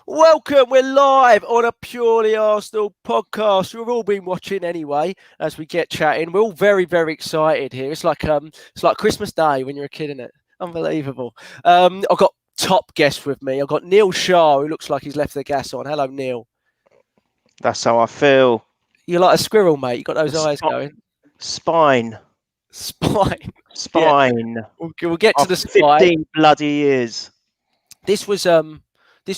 Welcome, we're live on a Purely Arsenal podcast. We've all been watching anyway as we get chatting. We're all very, very excited here. It's like Christmas Day when you're a kid, isn't it? Unbelievable. I've got top guests with me. I've got Neil Shah, who looks like he's left the gas on. Hello, Neil. That's how I feel. You're like a squirrel, mate. You got those eyes going. Spine. Yeah. We'll get to the spine. 15 bloody years. This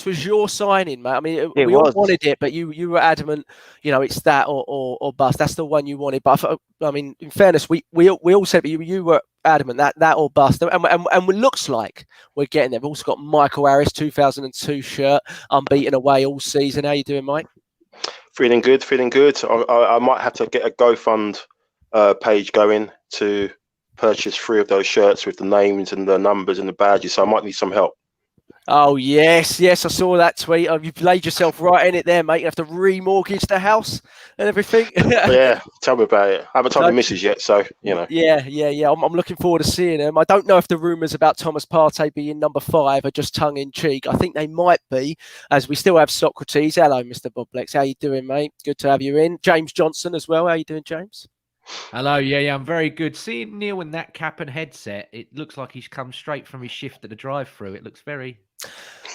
was your signing, mate. I mean, we all wanted it, but you were adamant, it's that or bust. That's the one you wanted. But I mean, in fairness, we all said, but you were adamant that or bust. And it looks like we're getting there. We've also got Michael Harris, 2002 shirt, unbeaten away all season. How you doing, Mike? Feeling good. I might have to get a GoFund page going to purchase 3 of those shirts with the names and the numbers and the badges. So I might need some help. Oh, yes, I saw that tweet. You've laid yourself right in it there, mate. You have to remortgage the house and everything. Yeah, tell me about it. I haven't told the missus yet, so, Yeah. I'm looking forward to seeing them. I don't know if the rumours about Thomas Partey being number 5 are just tongue-in-cheek. I think they might be, as we still have Socrates. Hello, Mr. Boblex. How you doing, mate? Good to have you in. James Johnstone as well. How you doing, James? Hello, yeah, I'm very good. Seeing Neil in that cap and headset, it looks like he's come straight from his shift at the drive-through. It looks very...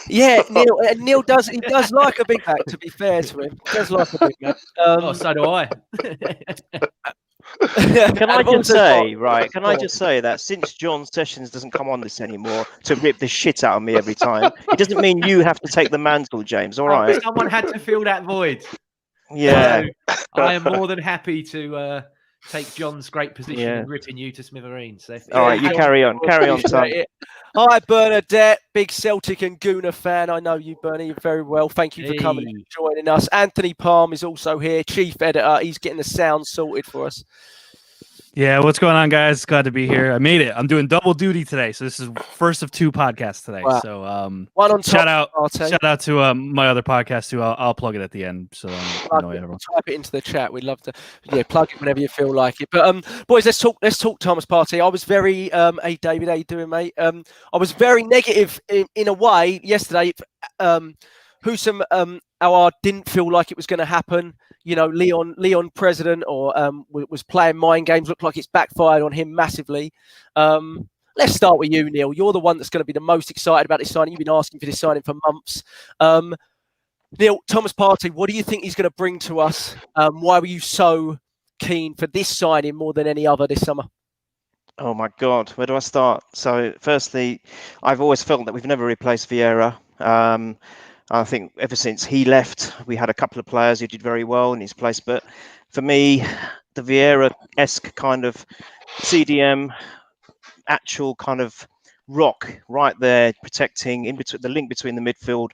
Yeah, Neil does. He does like a Big Mac. To be fair to him, he does like a Big Mac. So do I. Can I just say that since John Sessions doesn't come on this anymore to rip the shit out of me every time, it doesn't mean you have to take the mantle, James. All right. Someone had to fill that void. Yeah. So I am more than happy to take John's great position and ripping you to smithereens. So all right, you carry on, son. Hi, Bernadette, big Celtic and Gooner fan. I know you, Bernie, very well. Thank you for coming and joining us. Anthony Palm is also here, chief editor. He's getting the sound sorted for us. Yeah, what's going on, guys? Glad to be here. I made it. I'm doing double duty today, so this is first of 2 podcasts today. Wow. So, one on shout out to my other podcast too. I'll plug it at the end. So, everyone. Type it into the chat. We'd love to, plug it whenever you feel like it. But boys, let's talk Thomas Partey. I was very, hey David, how you doing, mate? I was very negative in a way yesterday. Husam Awar didn't feel like it was going to happen. Leon president or was playing mind games. Looked like it's backfired on him massively. Let's start with you, Neil. You're the one that's going to be the most excited about this signing. You've been asking for this signing for months. Neil, Thomas Partey, what do you think he's going to bring to us? Why were you so keen for this signing more than any other this summer? Oh, my God. Where do I start? So, firstly, I've always felt that we've never replaced Vieira. I think ever since he left, we had a couple of players who did very well in his place. But for me, the Vieira-esque kind of CDM, actual kind of rock right there, protecting in between the link between the midfield,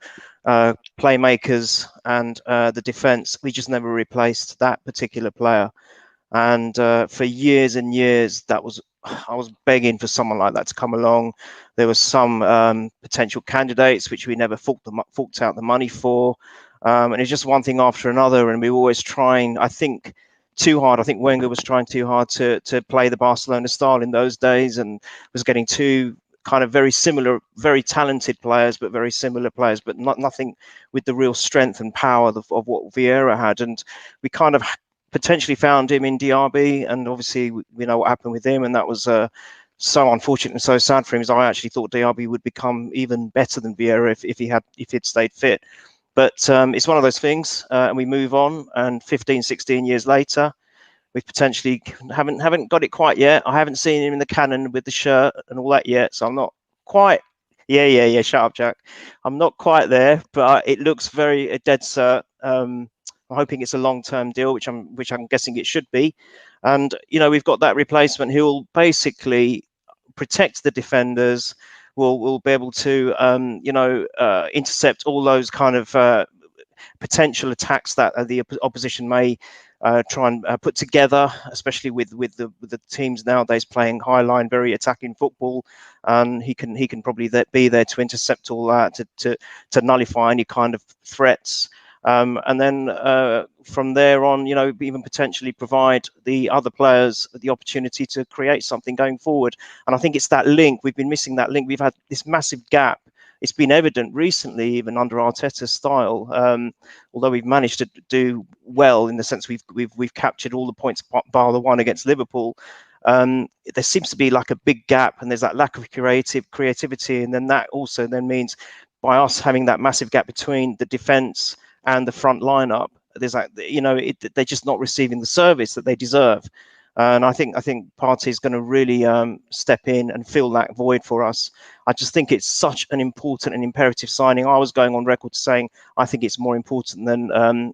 playmakers and the defence. We just never replaced that particular player. And for years and years, I was begging for someone like that to come along. There were some potential candidates which we never forked out the money for, and it's just one thing after another. And we were always trying, I think, too hard. I think Wenger was trying too hard to play the Barcelona style in those days, and was getting two kind of very similar, very talented players, but very similar players, but nothing with the real strength and power of what Vieira had. And we kind of potentially found him in Diaby, and obviously we know what happened with him, and that was so unfortunate and so sad for him. As I actually thought Diaby would become even better than Vieira if he'd stayed fit. But it's one of those things, and we move on. And 15, 16 years later, we potentially haven't got it quite yet. I haven't seen him in the cannon with the shirt and all that yet, so I'm not quite. Yeah. Shut up, Jack. I'm not quite there, but it looks very a dead cert. I'm hoping it's a long-term deal, which I'm guessing it should be. And we've got that replacement who will basically protect the defenders. Will be able to intercept all those kind of potential attacks that the opposition may try and put together, especially with the teams nowadays playing high line, very attacking football. And he can probably be there to intercept all that, to nullify any kind of threats. And then from there on, even potentially provide the other players the opportunity to create something going forward. And I think it's that link. We've been missing that link. We've had this massive gap it's been evident recently, even under Arteta's style. Although we've managed to do well in the sense we've captured all the points bar the one against Liverpool. There seems to be like a big gap, and there's that lack of creativity, and then that also then means by us having that massive gap between the defence and the front lineup, there's like, they're just not receiving the service that they deserve. And I think Partey is going to really step in and fill that void for us. I just think it's such an important and imperative signing. I was going on record saying I think it's more important than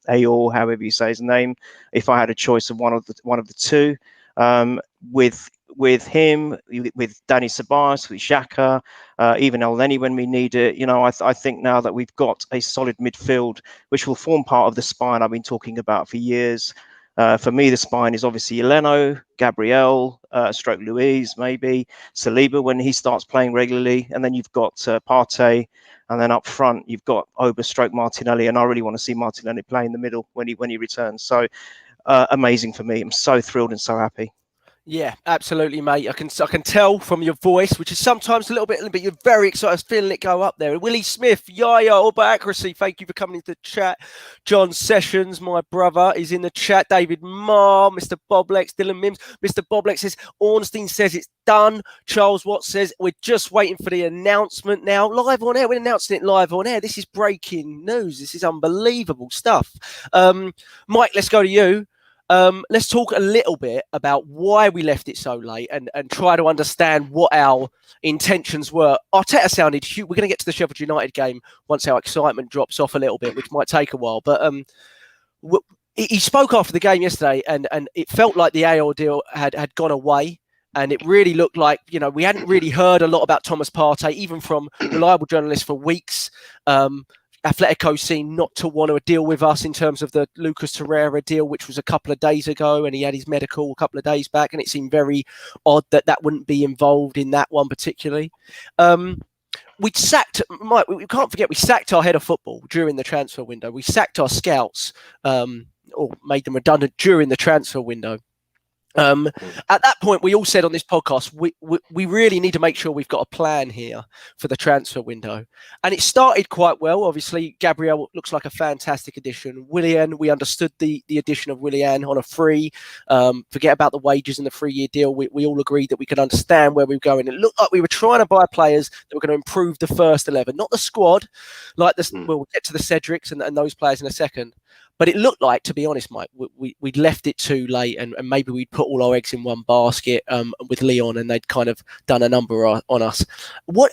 Ayor, however you say his name. If I had a choice of one of the two, with him, with Danny Ceballos, with Xhaka, even Elneny when we need it. I think now that we've got a solid midfield, which will form part of the spine I've been talking about for years. For me, the spine is obviously Leno, Gabriel, stroke Luiz, maybe Saliba when he starts playing regularly, and then you've got Partey, and then up front you've got Oba, stroke Martinelli, and I really want to see Martinelli play in the middle when he returns. So amazing for me. I'm so thrilled and so happy. Yeah, absolutely, mate. I can tell from your voice, which is sometimes a little bit, but you're very excited. I was feeling it go up there. Willie Smith, Yaya, all about accuracy. Thank you for coming into the chat. John Sessions, my brother, is in the chat. David Marr, Mr. Boblex, Dylan Mims. Mr. Boblex says, Ornstein says it's done. Charles Watts says, we're just waiting for the announcement now. Live on air. We're announcing it live on air. This is breaking news. This is unbelievable stuff. Mike, let's go to you. Let's talk a little bit about why we left it so late and try to understand what our intentions were. Arteta sounded huge. We're going to get to the Sheffield United game once our excitement drops off a little bit, which might take a while. But he spoke after the game yesterday, and it felt like the Ayor deal had gone away. And it really looked like, we hadn't really heard a lot about Thomas Partey, even from reliable journalists for weeks. Atletico seemed not to want to deal with us in terms of the Lucas Torreira deal, which was a couple of days ago, and he had his medical a couple of days back, and it seemed very odd that wouldn't be involved in that one particularly. We can't forget we sacked our head of football during the transfer window. We sacked our scouts, or made them redundant during the transfer window. At that point, we all said on this podcast, we really need to make sure we've got a plan here for the transfer window. And it started quite well. Obviously, Gabriel looks like a fantastic addition. Willian, we understood the addition of Willian on a free. Forget about the wages and the 3-year deal. We all agreed that we could understand where we were going. It looked like we were trying to buy players that were going to improve the first 11, not the squad. Like this, we'll get to the Cedrics and those players in a second. But it looked like, to be honest, Mike, we'd left it too late, and maybe we'd put all our eggs in one basket with Leon, and they'd kind of done a number on us.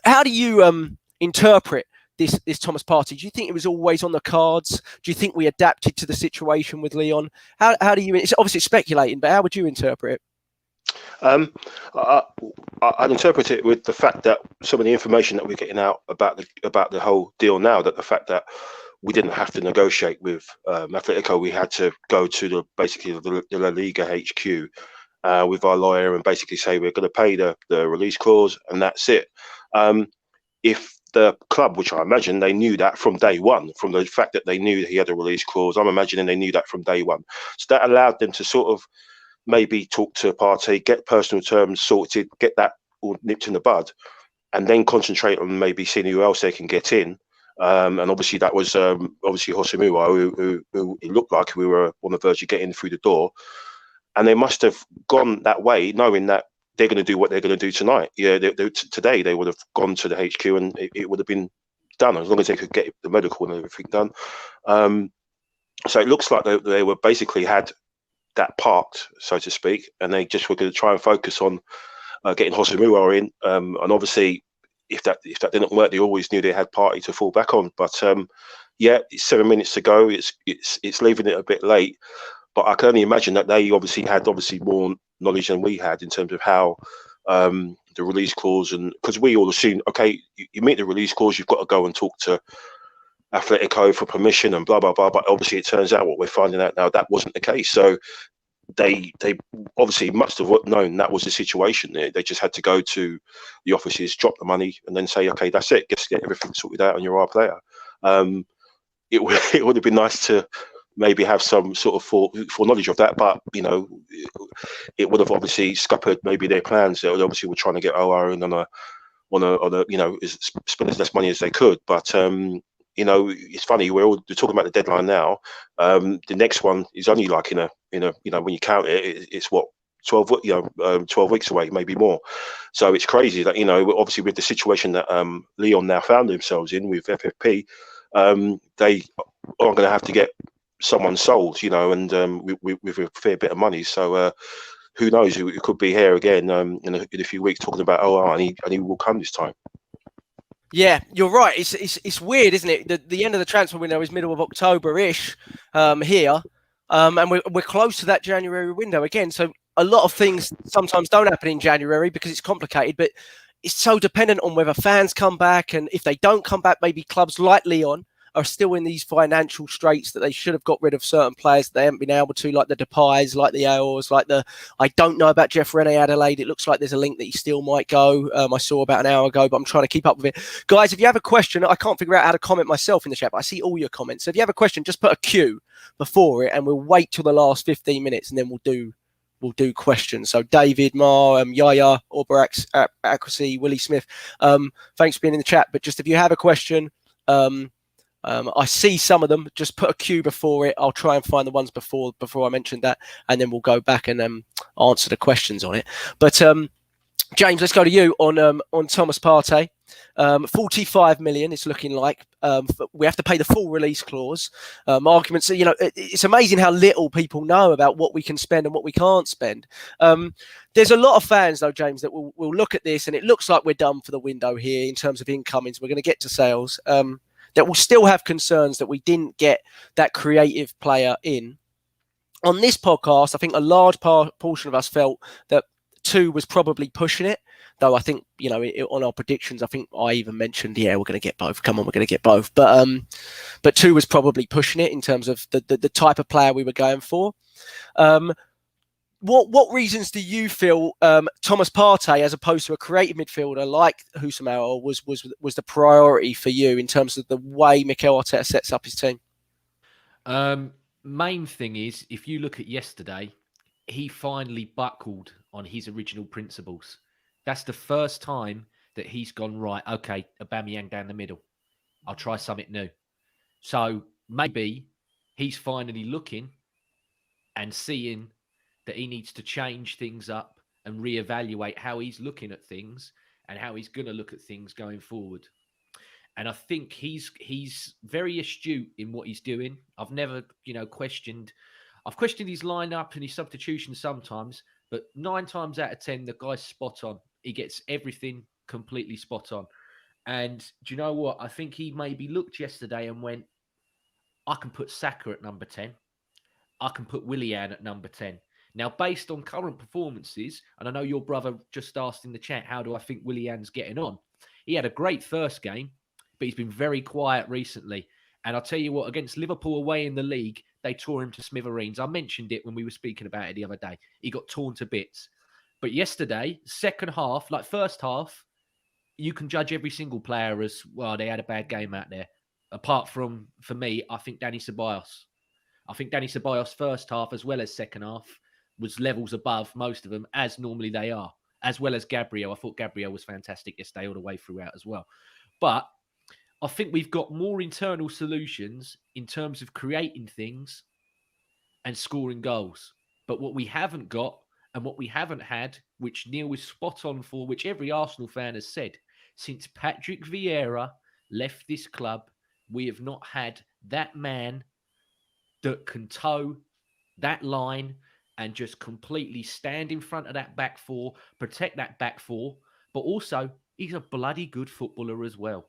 How do you interpret this Thomas Partey? Do you think it was always on the cards? Do you think we adapted to the situation with Leon? How do you? It's obviously speculating, but how would you interpret it? I'd interpret it with the fact that some of the information that we're getting out about the whole deal now, that the fact that we didn't have to negotiate with Atletico. We had to go to the La Liga HQ with our lawyer and basically say we're going to pay the release clause, and that's it. If the club, which I imagine they knew that from day one, from the fact that they knew that he had a release clause, I'm imagining they knew that from day one. So that allowed them to sort of maybe talk to Partey, get personal terms sorted, get that all nipped in the bud, and then concentrate on maybe seeing who else they can get in. And obviously that was obviously Hosemua, who it looked like we were on the verge of getting through the door. And they must have gone that way, knowing that they're going to do what they're going to do tonight. Yeah, today they would have gone to the HQ and it would have been done, as long as they could get the medical and everything done. So it looks like they were basically had that parked, so to speak, and they just were going to try and focus on getting Hosemua in. And obviously, if that didn't work, they always knew they had Partey to fall back on. But yeah, it's 7 minutes to go. It's leaving it a bit late. But I can only imagine that they obviously had more knowledge than we had in terms of how the release clause, and because we all assumed, okay, you meet the release clause, you've got to go and talk to Atletico for permission and blah blah blah. But obviously, it turns out what we're finding out now, that wasn't the case. So they obviously must have known that was the situation. They just had to go to the offices, drop the money, and then say, okay, that's it. Just get everything sorted out, and you're our player. It would have been nice to maybe have some sort of foreknowledge of that, but it would have obviously scuppered maybe their plans. They obviously were trying to get OR in on on a spend as less money as they could. But it's funny, we're talking about the deadline now. The next one is only like in a when you count it, it's what 12 weeks away, maybe more. So it's crazy that obviously with the situation that Lyon now found themselves in with FFP, they are going to have to get someone sold, and with a fair bit of money. So who knows? It could be here again in a few weeks talking about and he will come this time. Yeah, you're right. It's weird, isn't it? The end of the transfer window is middle of October-ish here, and we're close to that January window again. So a lot of things sometimes don't happen in January because it's complicated, but it's so dependent on whether fans come back, and if they don't come back, maybe clubs like Lyon are still in these financial straits that they should have got rid of certain players that they haven't been able to, like the Depays, like the Aors, I don't know about Jeff Rene Adelaide. It looks like there's a link that he still might go. I saw about an hour ago, but I'm trying to keep up with it. Guys, if you have a question, I can't figure out how to comment myself in the chat, but I see all your comments. So if you have a question, just put a Q before it, and we'll wait till the last 15 minutes, and then we'll do questions. So David, Mar, Yaya, Orberax, Accuracy, Willie Smith, thanks for being in the chat. But just if you have a question, I see some of them. Just put a Q before it. I'll try and find the ones before I mentioned that, and then we'll go back and answer the questions on it. But James, let's go to you on Thomas Partey. 45 million. It's looking like we have to pay the full release clause. Arguments. It's amazing how little people know about what we can spend and what we can't spend. There's a lot of fans, though, James, that will look at this, and it looks like we're done for the window here in terms of incomings. We're going to get to sales. That will still have concerns that we didn't get that creative player in. On this podcast, I think a large portion of us felt that 2 was probably pushing it, though I think, on our predictions, I think I even mentioned, we're going to get both. Come on, we're going to get both. But 2 was probably pushing it in terms of the type of player we were going for. What reasons do you feel Thomas Partey, as opposed to a creative midfielder like Houssam, was the priority for you in terms of the way Mikel Arteta sets up his team? Main thing is, if you look at yesterday, he finally buckled on his original principles. That's the first time that he's gone, right, okay, Aubameyang down the middle. I'll try something new. So maybe he's finally looking and seeing that he needs to change things up and reevaluate how he's looking at things and how he's going to look at things going forward. And I think he's very astute in what he's doing. I've never, questioned his lineup and his substitution sometimes, but 9 times out of 10, the guy's spot on. He gets everything completely spot on. And do you know what? I think he maybe looked yesterday and went, I can put Saka at number 10. I can put Willian at number 10. Now, based on current performances, and I know your brother just asked in the chat, how do I think Willian's getting on? He had a great first game, but he's been very quiet recently. And I'll tell you what, against Liverpool away in the league, they tore him to smithereens. I mentioned it when we were speaking about it the other day. He got torn to bits. But yesterday, second half, like first half, you can judge every single player as, well, they had a bad game out there. Apart from, for me, I think Dani Ceballos. I think Dani Ceballos first half as well as second half was levels above most of them, as normally they are, as well as Gabriel. I thought Gabriel was fantastic yesterday all the way throughout as well. But I think we've got more internal solutions in terms of creating things and scoring goals. But what we haven't got and what we haven't had, which Neil was spot on for, which every Arsenal fan has said, since Patrick Vieira left this club, we have not had that man that can toe that line and just completely stand in front of that back four, protect that back four, but also he's a bloody good footballer as well.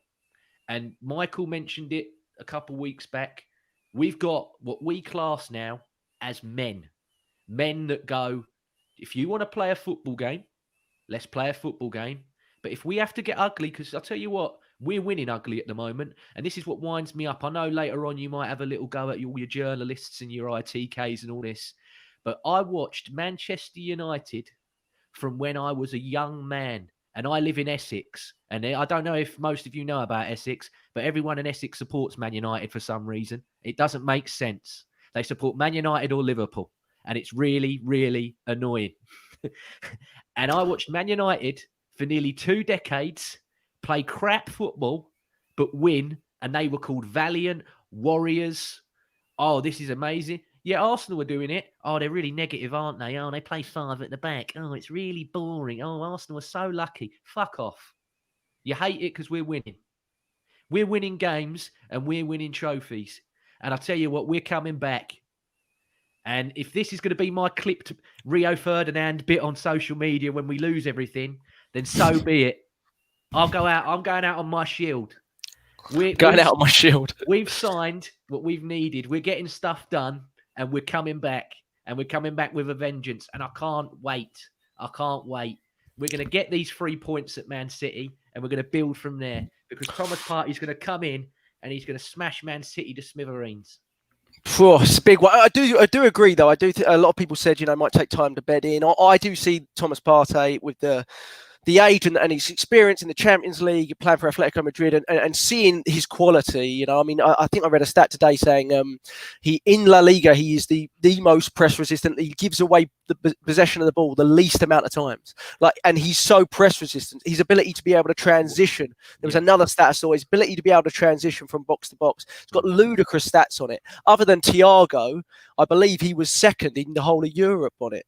And Michael mentioned it a couple of weeks back. We've got what we class now as men that go, if you want to play a football game, let's play a football game. But if we have to get ugly, because I'll tell you what, we're winning ugly at the moment. And this is what winds me up. I know later on you might have a little go at all your journalists and your ITKs and all this. But I watched Manchester United from when I was a young man. And I live in Essex. And I don't know if most of you know about Essex, but everyone in Essex supports Man United for some reason. It doesn't make sense. They support Man United or Liverpool. And it's really, really annoying. And I watched Man United for nearly 2 decades play crap football, but win, and they were called Valiant, Warriors. Oh, this is amazing. Yeah, Arsenal are doing it. Oh, they're really negative, aren't they? Oh, they play 5 at the back. Oh, it's really boring. Oh, Arsenal are so lucky. Fuck off. You hate it because we're winning. We're winning games and we're winning trophies. And I tell you what, we're coming back. And if this is going to be my clipped Rio Ferdinand bit on social media when we lose everything, then so be it. I'm going out on my shield. Going out on my shield. We've signed what we've needed. We're getting stuff done and we're coming back. And we're coming back with a vengeance. And I can't wait. We're going to get these 3 points at Man City and we're going to build from there. Because Thomas Partey is going to come in and he's going to smash Man City to smithereens. It's a big one. I do agree, though. I do think a lot of people said, it might take time to bed in. I do see Thomas Partey with the age and his experience in the Champions League, playing for Atletico Madrid, and seeing his quality. I think I read a stat today saying he in La Liga he is the most press resistant. He gives away the possession of the ball the least amount of times. And he's so press resistant. His ability to be able to transition. There was another stat I saw. His ability to be able to transition from box to box. It's got ludicrous stats on it. Other than Thiago, I believe he was second in the whole of Europe on it.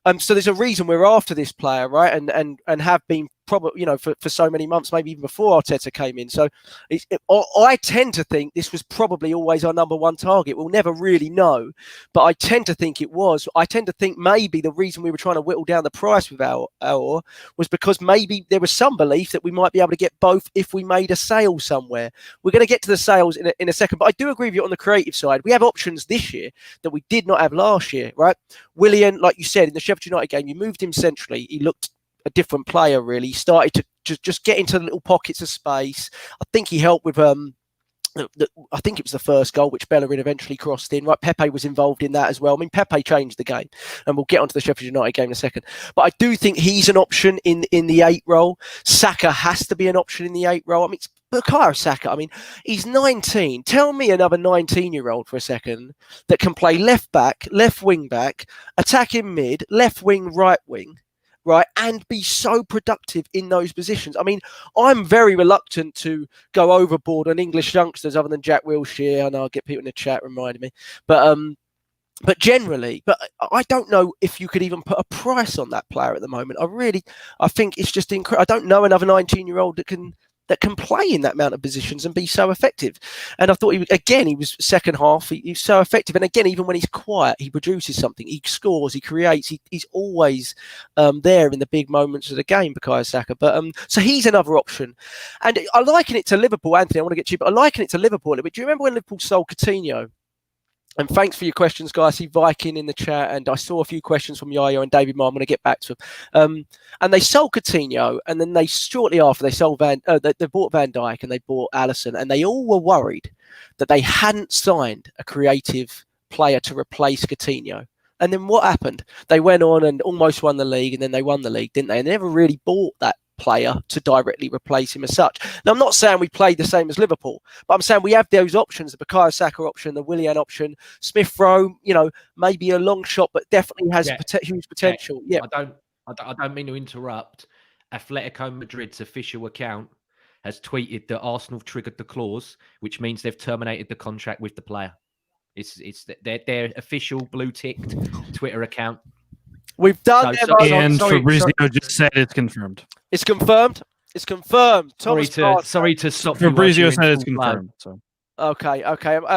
And so there's a reason we're after this player, right? And have been probably, for so many months, maybe even before Arteta came in. So I tend to think this was probably always our number one target. We'll never really know, but I tend to think it was. I tend to think maybe the reason we were trying to whittle down the price with Aouar was because maybe there was some belief that we might be able to get both if we made a sale somewhere. We're going to get to the sales in a second, but I do agree with you on the creative side. We have options this year that we did not have last year, right? Willian, like you said, in the Sheffield United game, you moved him centrally. He looked a different player, really. He started to just get into the little pockets of space. I think he helped with I think it was the first goal which Bellerin eventually crossed in, right? Pepe was involved in that as well. I mean, Pepe changed the game, and we'll get onto the Sheffield United game in a second. But I do think he's an option in the 8 role. Saka has to be an option in the 8 role. I mean, Bukayo Saka, he's 19. Tell me another 19-year-old for a second that can play left back, left wing back, attacking mid, left wing, right wing, right, and be so productive in those positions. I'm very reluctant to go overboard on English youngsters other than Jack Wilshere. I know I'll get people in the chat reminding me. But generally, I don't know if you could even put a price on that player at the moment. I think it's just incredible. I don't know another 19-year-old that can play in that amount of positions and be so effective. And I thought he was second half. He's so effective. And again, even when he's quiet, he produces something. He scores, he creates. He's always there in the big moments of the game, Bukayo Saka. But so he's another option. And I liken it to Liverpool, Anthony. I want to get to you, but I liken it to Liverpool a little bit. Do you remember when Liverpool sold Coutinho? And thanks for your questions, guys. I see Viking in the chat, and I saw a few questions from Yayo and David Moore. I'm going to get back to them. And they sold Coutinho, and then shortly after they sold they bought Van Dijk and they bought Alisson, and they all were worried that they hadn't signed a creative player to replace Coutinho. And then what happened? They went on and almost won the league, and then they won the league, didn't they? And they never really bought that player to directly replace him as such. Now, I'm not saying we played the same as Liverpool, but I'm saying we have those options, the Bukayo Saka option, the Willian option, Smith Rowe, maybe a long shot, but definitely has huge potential. Yeah. I don't mean to interrupt. Atletico Madrid's official account has tweeted that Arsenal triggered the clause, which means they've terminated the contract with the player. It's their official blue-ticked Twitter account. We've done Fabrizio just said it's confirmed. It's confirmed. It's confirmed. Sorry to stop. Fabrizio said it's confirmed. So. Okay.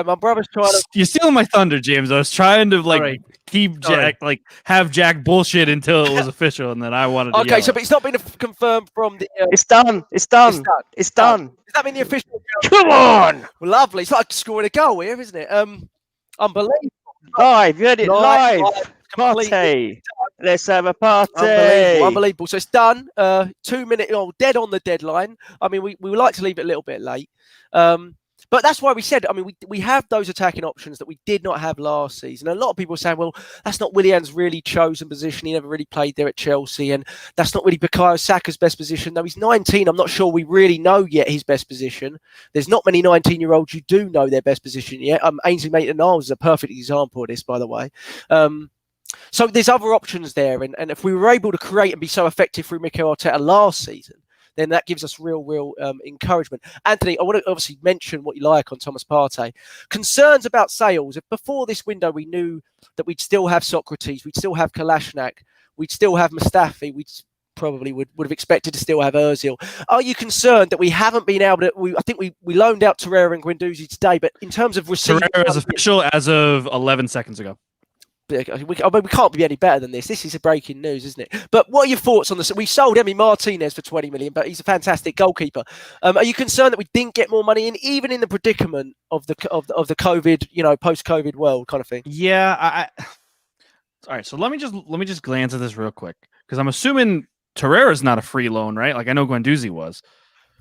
My brother's trying to. You're stealing my thunder, James. I was trying to keep Jack have Jack bullshit until it was official, and then I wanted to. Okay, but it's not been confirmed from the. It's done. It's done. Does that mean the official? Come on. Well, lovely. It's like scoring a goal here, isn't it? Unbelievable. Live. You heard it live. Party. Let's have a party. Unbelievable. So it's done. 2 minutes, dead on the deadline. We would like to leave it a little bit late. But that's why we said, we have those attacking options that we did not have last season. A lot of people are saying, well, that's not Willian's really chosen position. He never really played there at Chelsea. And that's not really Bukayo Saka's best position. Though he's 19, I'm not sure we really know yet his best position. There's not many 19-year-olds who do know their best position yet. Ainsley Maitland-Niles is a perfect example of this, by the way. So there's other options there. And if we were able to create and be so effective through Mikel Arteta last season, then that gives us real encouragement. Anthony, I want to obviously mention what you like on Thomas Partey. Concerns about sales. If before this window we knew that we'd still have Socrates, we'd still have Kolasinac, we'd still have Mustafi, we'd probably would have expected to still have Ozil. Are you concerned that we haven't been able to? I think we loaned out Torreira and Guendouzi today, but in terms of receiving, Torreira is official as of 11 seconds ago. We can't be any better than this. This is a breaking news, isn't it? But what are your thoughts on this? We sold Emi Martinez for 20 million, but he's a fantastic goalkeeper. Are you concerned that we didn't get more money in, even in the predicament of the COVID, post-COVID world kind of thing? Yeah. All right. So let me just glance at this real quick, because I'm assuming Torreira is not a free loan, right? Like I know Guendouzi was.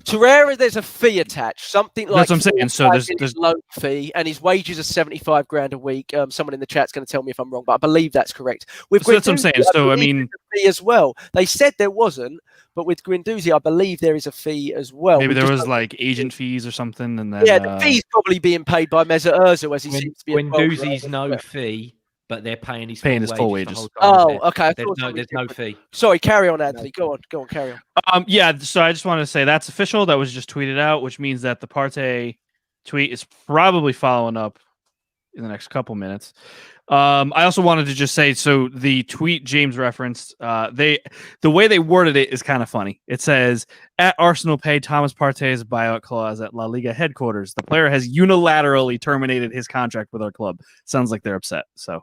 Torreira, there's a fee attached, something like that's what I'm saying. So there's loan fee, and his wages are 75 grand a week. Someone in the chat's going to tell me if I'm wrong, but I believe that's correct. So that's what I'm saying. So I mean, fee as well. They said there wasn't, but with Guendouzi, I believe there is a fee as well. Maybe there was like agent fees or something, and then the fee's probably being paid by Mesut Ozil as he seems to be. Guendouzi's no fee. But they're paying his full wages. Okay. There's no fee. Sorry, carry on, Anthony. Go on, carry on. Yeah, so I just wanted to say that's official. That was just tweeted out, which means that the Partey tweet is probably following up in the next couple minutes. I also wanted to just say, so the tweet James referenced, the way they worded it is kind of funny. It says, at Arsenal paid Thomas Partey's buyout clause at La Liga headquarters. The player has unilaterally terminated his contract with our club. Sounds like they're upset. So,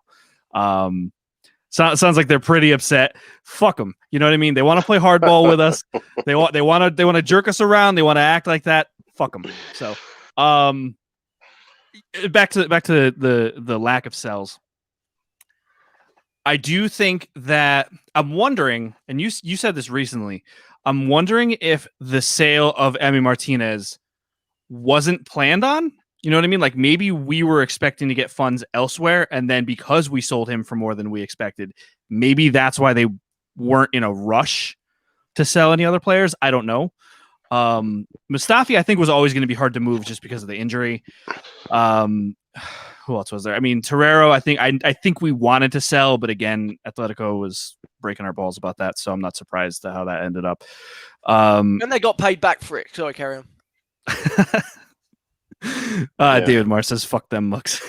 sounds like they're pretty upset. Fuck them. You know what I mean? They want to play hardball with us. They want to jerk us around. They want to act like that. Fuck them. So, back to the lack of sells. I do think that I'm wondering, and you said this recently, I'm wondering if the sale of Emi Martinez wasn't planned on. You know what I mean? Like maybe we were expecting to get funds elsewhere, and then because we sold him for more than we expected, maybe that's why they weren't in a rush to sell any other players. I don't know. Mustafi, I think, was always going to be hard to move just because of the injury. Who else was there? I mean, Torreira, I think we wanted to sell, but again, Atletico was breaking our balls about that, so I'm not surprised at how that ended up. And they got paid back for it. Sorry, carry on. David Marr says, fuck them mucks.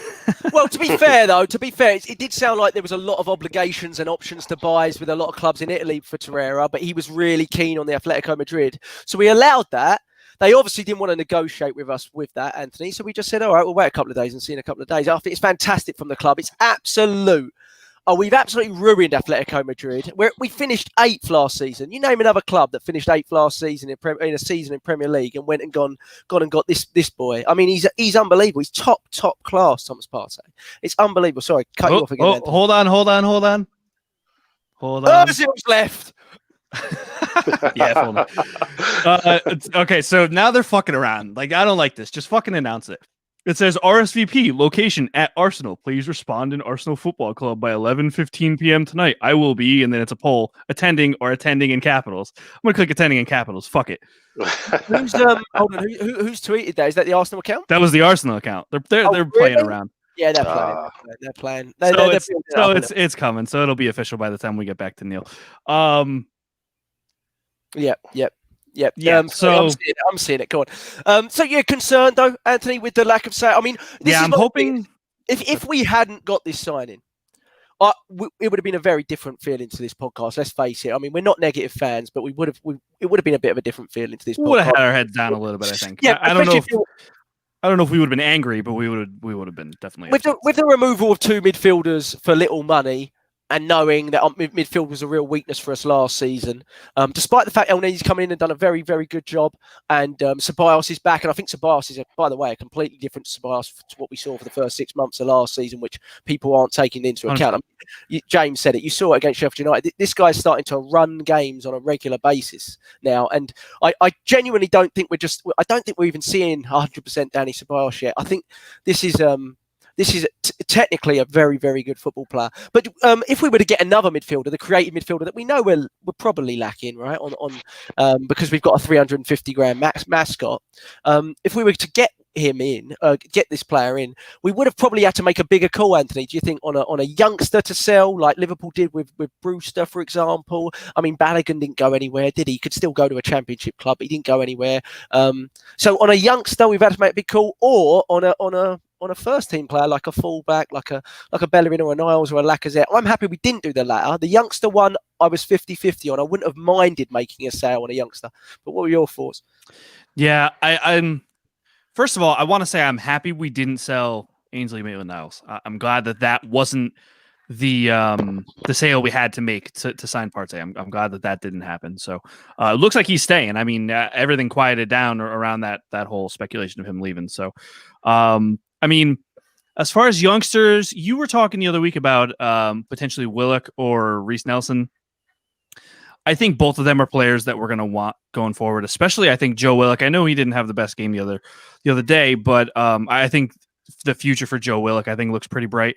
Well, to be fair, it did sound like there was a lot of obligations and options to buys with a lot of clubs in Italy for Torreira, but he was really keen on the Atletico Madrid. So we allowed that. They obviously didn't want to negotiate with us with that, Anthony. So we just said, all right, we'll wait a couple of days and see in a couple of days. I think it's fantastic from the club. It's absolute. We've absolutely ruined Atletico Madrid. We finished 8th last season. You name another club that finished 8th last season in a season in Premier League and went and gone and got this boy. I mean, he's unbelievable. He's top class, Thomas Partey. It's unbelievable. Sorry, cut you off again. Hold on. Ozil's left. Yeah, okay, so now they're fucking around. Like, I don't like this. Just fucking announce it. It says RSVP location at Arsenal. Please respond in Arsenal Football Club by 11:15 p.m. tonight. I will be, and then it's a poll, attending or attending in capitals. I'm gonna click attending in capitals. Fuck it. Who's tweeted that? Is that the Arsenal account? That was the Arsenal account. They're really? playing around. Yeah, they're playing. It's coming. So it'll be official by the time we get back to Neil. Yep. Yeah. I'm seeing it. Go on. So you're concerned though, Anthony, with the lack of sale. I mean, I'm hoping if we hadn't got this signing, it would have been a very different feeling to this podcast. Let's face it. I mean, we're not negative fans, but it would have been a bit of a different feeling to this. We would have had our heads down a little bit. I think. Yeah, I don't know if we would have been angry, but we would have been definitely with the removal of 2 midfielders for little money. And knowing that midfield was a real weakness for us last season, despite the fact El Nini's come in and done a very, very good job, and Ceballos is back, and I think Ceballos is, by the way, a completely different Ceballos to what we saw for the first 6 months of last season, which people aren't taking into account. I mean, James said it. You saw it against Sheffield United. This guy's starting to run games on a regular basis now, and I genuinely don't think we're even seeing 100% Danny Ceballos yet. I think this is technically a very, very good football player. But if we were to get another midfielder, the creative midfielder that we know we're probably lacking, right, on because we've got a 350 grand mascot. If we were to get him in, get this player in, we would have probably had to make a bigger call, Anthony. Do you think on a youngster to sell, like Liverpool did with Brewster, for example? I mean, Balogun didn't go anywhere, did he? He could still go to a Championship club, but he didn't go anywhere. So on a youngster, we've had to make a big call, or on a first team player like a fullback, like a Bellerin or a Niles or a Lacazette. I'm happy we didn't do the latter. The youngster one, I was 50-50 on. I wouldn't have minded making a sale on a youngster. But what were your thoughts? Yeah, I'm. First of all, I want to say I'm happy we didn't sell Ainsley Maitland-Niles. I'm glad that wasn't the sale we had to make to sign Partey. I'm glad that didn't happen. So it looks like he's staying. I mean, everything quieted down around that whole speculation of him leaving. So, I mean, as far as youngsters, you were talking the other week about potentially Willock or Reece Nelson. I think both of them are players that we're going to want going forward, especially I think Joe Willock. I know he didn't have the best game the other day, but I think the future for Joe Willock, I think, looks pretty bright.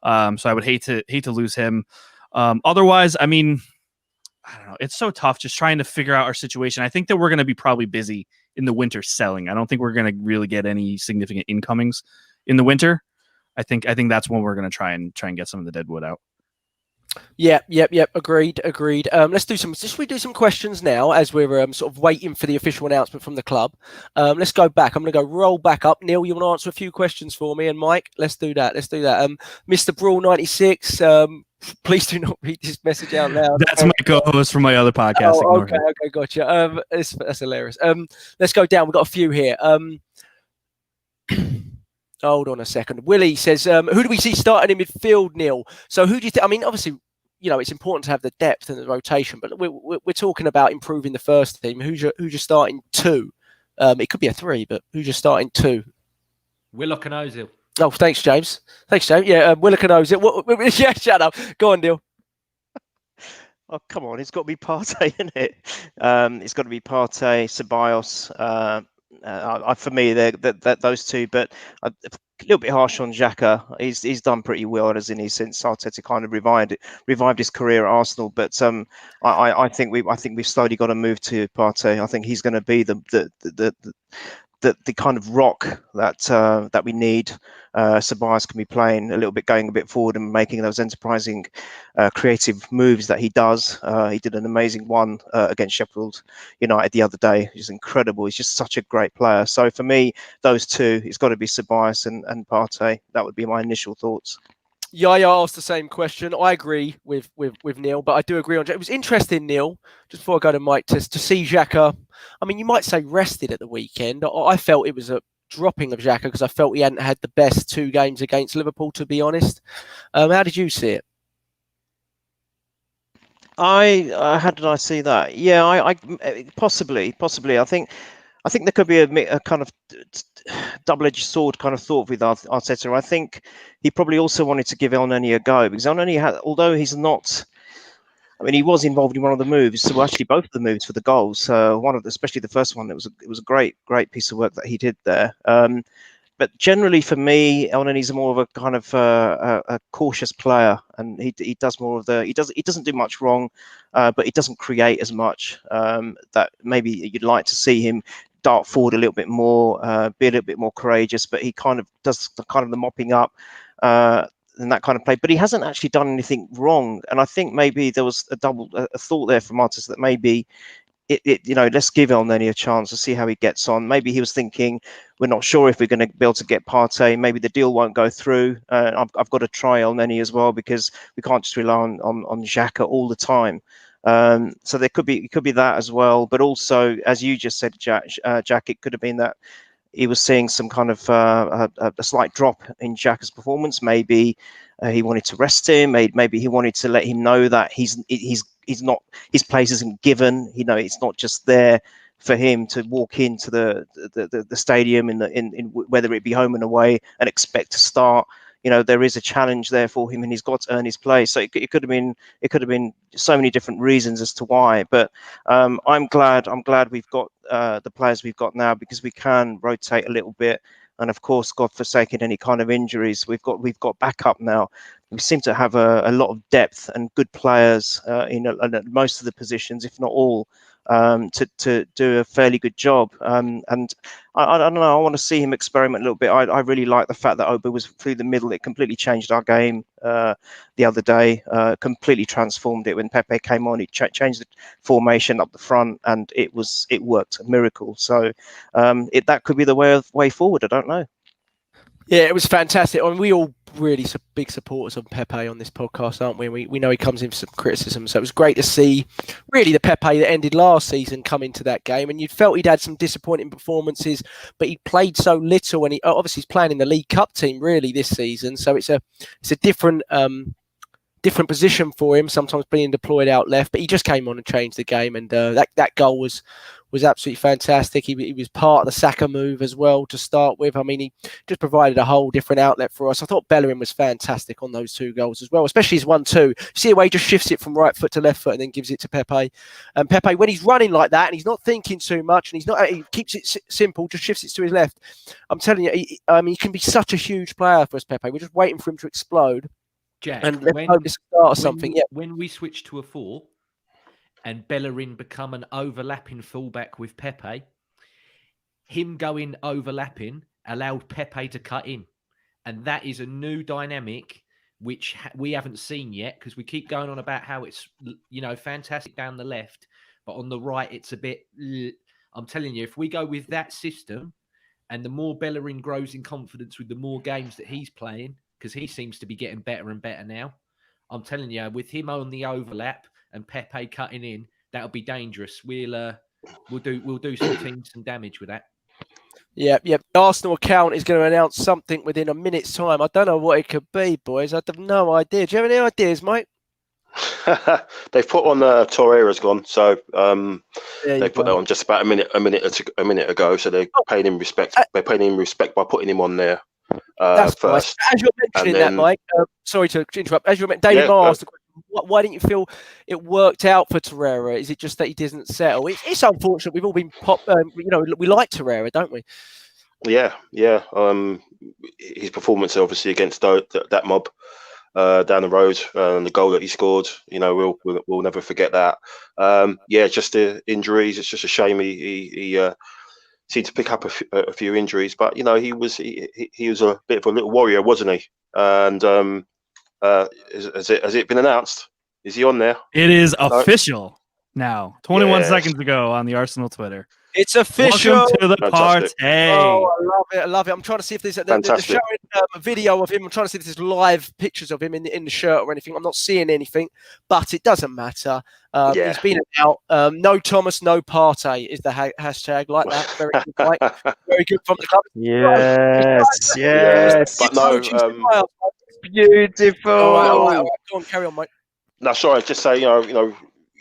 So I would hate to lose him. Otherwise, I mean, I don't know. It's so tough just trying to figure out our situation. I think that we're going to be probably busy in the winter selling. I don't think we're going to really get any significant incomings in the winter. I think that's when we're going to try and get some of the deadwood out. Yep. Agreed. Let's do some questions now as we're sort of waiting for the official announcement from the club. Let's go back. I'm going to roll back up. Neil, you want to answer a few questions for me, and Mike, let's do that. Mr. Brawl 96. Please do not read this message out loud. That's my co-host from my other podcast. Oh, okay, gotcha. That's hilarious. Let's go down. We've got a few here. Hold on a second. Willie says, who do we see starting in midfield, Neil? So who do you think? I mean, obviously, it's important to have the depth and the rotation, but we're talking about improving the first team. Who's your starting two? It could be a three, but who's your starting two? Willock and Ozil. Oh, thanks, James. Yeah, Willock and Ozil. Yeah, shut up. Go on, Neil. Oh, come on. It's got to be Partey, isn't it? It's got to be Partey, Ceballos. For me, they're those two, but a little bit harsh on Xhaka. He's done pretty well, hasn't he, since Arteta kind of revived his career at Arsenal. But I think we've slowly got to move to Partey. I think he's going to be the kind of rock that we need. Ceballos can be playing a little bit, going a bit forward and making those enterprising, creative moves that he does. He did an amazing one against Sheffield United the other day. He's incredible. He's just such a great player. So for me, those two, it's got to be Ceballos and Partey. That would be my initial thoughts. Yaya asked the same question. I agree with Neil, but I do agree on. It was interesting, Neil, just before I go to Mike, to see Xhaka. I mean, you might say rested at the weekend. I felt it was a dropping of Xhaka because I felt he hadn't had the best 2 games against Liverpool, to be honest. How did you see it? How did I see that? Yeah, I possibly. I think there could be a kind of double-edged sword kind of thought with Arteta. I think he probably also wanted to give Elneny a go because Elneny although he's not, I mean, he was involved in one of the moves. So actually, both of the moves for the goals. Especially the first one, it was a great piece of work that he did there. But generally, for me, Elneny's more of a kind of a cautious player, and he does more of he doesn't do much wrong, but he doesn't create as much that maybe you'd like to see him dart forward a little bit more, be a little bit more courageous. But he kind of does the mopping up and that kind of play. But he hasn't actually done anything wrong, and I think maybe there was a thought there from Arteta that maybe. Let's give Elneny a chance to see how he gets on. Maybe he was thinking, we're not sure if we're going to be able to get Partey. Maybe the deal won't go through. I've got to try Elneny as well because we can't just rely on Xhaka all the time. So it could be that as well. But also, as you just said, Jack, it could have been that he was seeing some kind of a slight drop in Xhaka's performance. Maybe he wanted to rest him. Maybe he wanted to let him know that he's not, his place isn't given. It's not just there for him to walk into the stadium in whether it be home and away and expect to start. There is a challenge there for him, and he's got to earn his place. So it could have been so many different reasons as to why. But I'm glad we've got the players we've got now because we can rotate a little bit. And of course, God forsaken any kind of injuries, we've got backup now. We seem to have a lot of depth and good players in most of the positions, if not all. to do a fairly good job. And I don't know, I want to see him experiment a little bit. I really like the fact that Oba was through the middle. It completely changed our game the other day, completely transformed it. When Pepe came on, it changed the formation up the front, and it worked, a miracle. So that could be the way forward. I don't know. Yeah, it was fantastic. I mean, we all really big supporters of Pepe on this podcast, aren't we? We know he comes in for some criticism, so it was great to see really the Pepe that ended last season come into that game. And you felt he'd had some disappointing performances, but he played so little, and obviously he's playing in the League Cup team really this season. So it's a different position for him, sometimes being deployed out left, but he just came on and changed the game, and that goal was absolutely fantastic. He was part of the Saka move as well to start with. I mean, he just provided a whole different outlet for us. I thought Bellerin was fantastic on those 2 goals as well, especially his 1-2. You see the way he just shifts it from right foot to left foot and then gives it to Pepe. And Pepe, when he's running like that and he's not thinking too much and he keeps it simple, just shifts it to his left. I'm telling you, he can be such a huge player for us, Pepe. We're just waiting for him to explode. Jack, and let's hope this start or something. When we switch to a 4 and Bellerin become an overlapping fullback with Pepe, him going overlapping allowed Pepe to cut in. And that is a new dynamic which we haven't seen yet, because we keep going on about how it's, fantastic down the left, but on the right, it's a bit, I'm telling you, if we go with that system and the more Bellerin grows in confidence with the more games that he's playing, because he seems to be getting better and better now, I'm telling you, with him on the overlap and Pepe cutting in, that'll be dangerous. We'll do some damage with that. Yeah. The Arsenal account is going to announce something within a minute's time. I don't know what it could be, boys. I have no idea. Do you have any ideas, Mike? They've put on Torreira's gone, so they put that on just about a minute ago. So they're paying him respect. They're paying him respect by putting him on there first. Right. As you're mentioning that, Mike, sorry to interrupt. As you're mentioning, David Marr asked the question, why didn't you feel it worked out for Torreira? Is it just that he doesn't settle? It's unfortunate. We've all been we like Torreira, don't we? Yeah. His performance, obviously, against that mob down the road, and the goal that he scored, we'll never forget that. Just the injuries. It's just a shame he seemed to pick up a few injuries, but he was a bit of a little warrior, wasn't he? And has it been announced? Is he on there? It is official now. 21 seconds ago on the Arsenal Twitter. It's official. Welcome to the party. Oh, I love it. I'm trying to see if there's they're showing a video of him. I'm trying to see if there's live pictures of him in the shirt or anything. I'm not seeing anything, but it doesn't matter. He's been out. No Thomas, no Partey is the hashtag. Like that. Very good, Mike. Very good from the club. Yes. But no, beautiful. All right. Go on, carry on, Mike. No, sorry. Just say,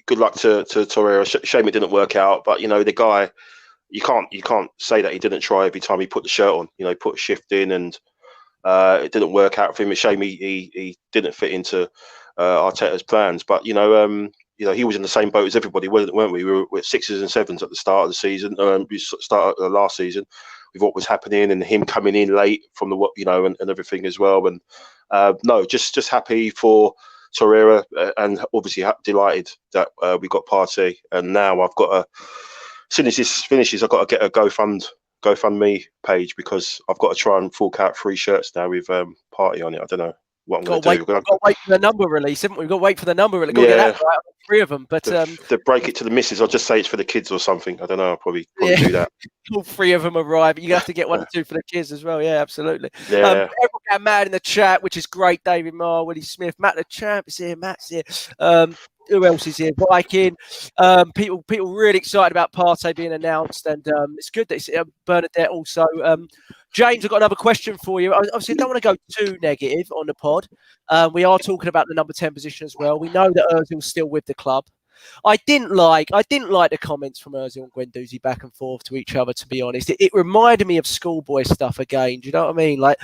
good luck to Torreira. Shame it didn't work out, but the guy, you can't say that he didn't try every time he put the shirt on. He put a shift in, and it didn't work out for him. It's a shame he didn't fit into Arteta's plans. But he was in the same boat as everybody, weren't we? We were with 6s and 7s at the start of the season. We started the last season with what was happening, and him coming in late from the and everything as well. And just happy for Torreira, and obviously delighted that we got Partey. And now I've got as soon as this finishes, I've got to get a GoFundMe page, because I've got to try and fork out 3 shirts now with Partey on it. I don't know what I'm going to do. We've got to wait for the number release, haven't we? We've got to wait for the number release. Get that right, 3 of them. But to break it to the missus, I'll just say it's for the kids or something. I don't know. I'll probably do that. All 3 of them arrive. You have to get 1 or 2 for the kids as well. Yeah, absolutely. Yeah. Everyone got mad in the chat, which is great. David Marr, Willie Smith, Matt the Champ is here. Matt's here. Who else is here? Viking. People really excited about Partey being announced, and it's good that it's Bernadette also. James, I've got another question for you. Obviously, I don't want to go too negative on the pod. We are talking about the number 10 position as well. We know that Ozil's still with the club. I didn't like the comments from Ozil and Guendouzi back and forth to each other, to be honest. It reminded me of schoolboy stuff again. Do you know what I mean? Like,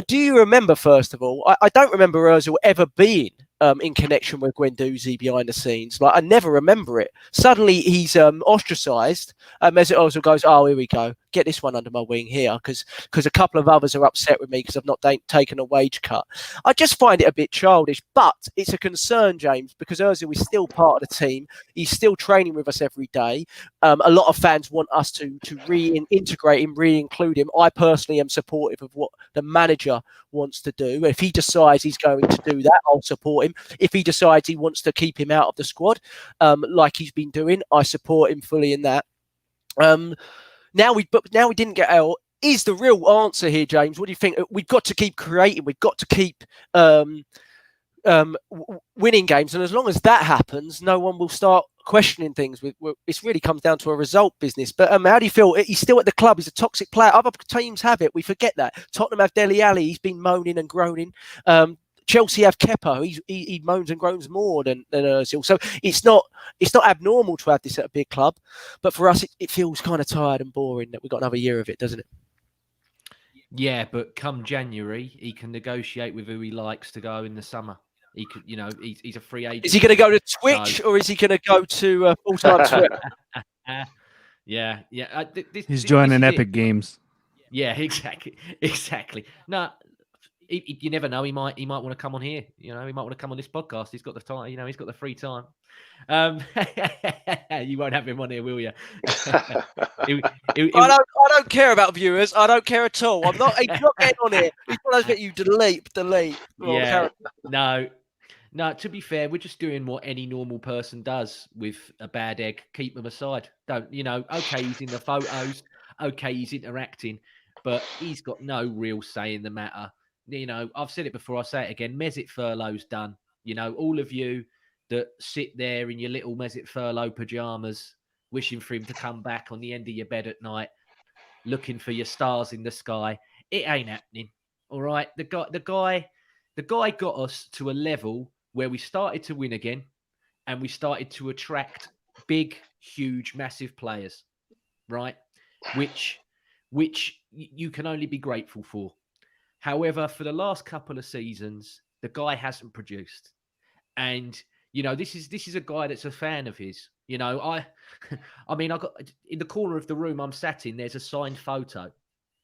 do you remember, first of all, I don't remember Ozil ever being in connection with Guendouzi behind the scenes. Like, I never remember it. Suddenly he's ostracised. Mesut Ozil goes, oh, here we go. get this one under my wing here because a couple of others are upset with me because I've not taken a wage cut. I just find it a bit childish, but it's a concern, James, because Ozil is still part of the team. He's still training with us every day. A lot of fans want us to reintegrate him, re-include him. I personally am supportive of what the manager wants to do. If he decides he's going to do that, I'll support him. If he decides he wants to keep him out of the squad, like he's been doing, I support him fully in that. Now we didn't get out. Is the real answer here, James? What do you think? We've got to keep creating. We've got to keep winning games, and as long as that happens, no one will start questioning things. It really comes down to a result business. But how do you feel? He's still at the club. He's a toxic player. Other teams have it. We forget that. Tottenham have Dele Alli. He's been moaning and groaning. Chelsea have Kepa. He moans and groans more than Ozil. So it's not abnormal to have this at a big club. But for us, it feels kind of tired and boring that we've got another year of it, doesn't it? Yeah, but come January, he can negotiate with who he likes to go in the summer. He could, he's a free agent. Is he going to go to Twitch or is he going to go to full-time Twitter? Yeah. He's joining Epic Games. Yeah, exactly. No, you never know. He might want to come on here. He might want to come on this podcast. He's got the time. He's got the free time. You won't have him on here, will you? I don't care about viewers. I don't care at all. He's not getting on here. He's one of those that you delete. Yeah. No. To be fair, we're just doing what any normal person does with a bad egg. Keep them aside. Don't okay, he's in the photos. Okay, he's interacting, but he's got no real say in the matter. I've said it before. I'll say it again. Mesut Furlow's done. All of you that sit there in your little Mesut Furlow pajamas, wishing for him to come back on the end of your bed at night, looking for your stars in the sky. It ain't happening. All right. The guy got us to a level where we started to win again, and we started to attract big, huge, massive players, right? Which you can only be grateful for. However, for the last couple of seasons, the guy hasn't produced. And, this is a guy that's a fan of his. I got in the corner of the room I'm sat in, there's a signed photo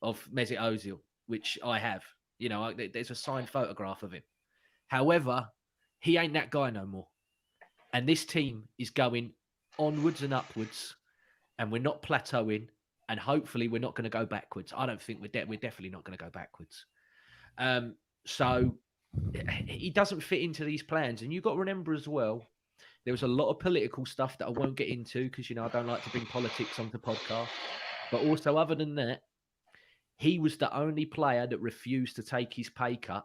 of Mesut Ozil, which I have. There's a signed photograph of him. However, he ain't that guy no more. And this team is going onwards and upwards, and we're not plateauing, and hopefully we're not going to go backwards. I don't think we're definitely not going to go backwards. So he doesn't fit into these plans. And you've got to remember as well, there was a lot of political stuff that I won't get into because, I don't like to bring politics onto podcasts. But also, other than that, he was the only player that refused to take his pay cut.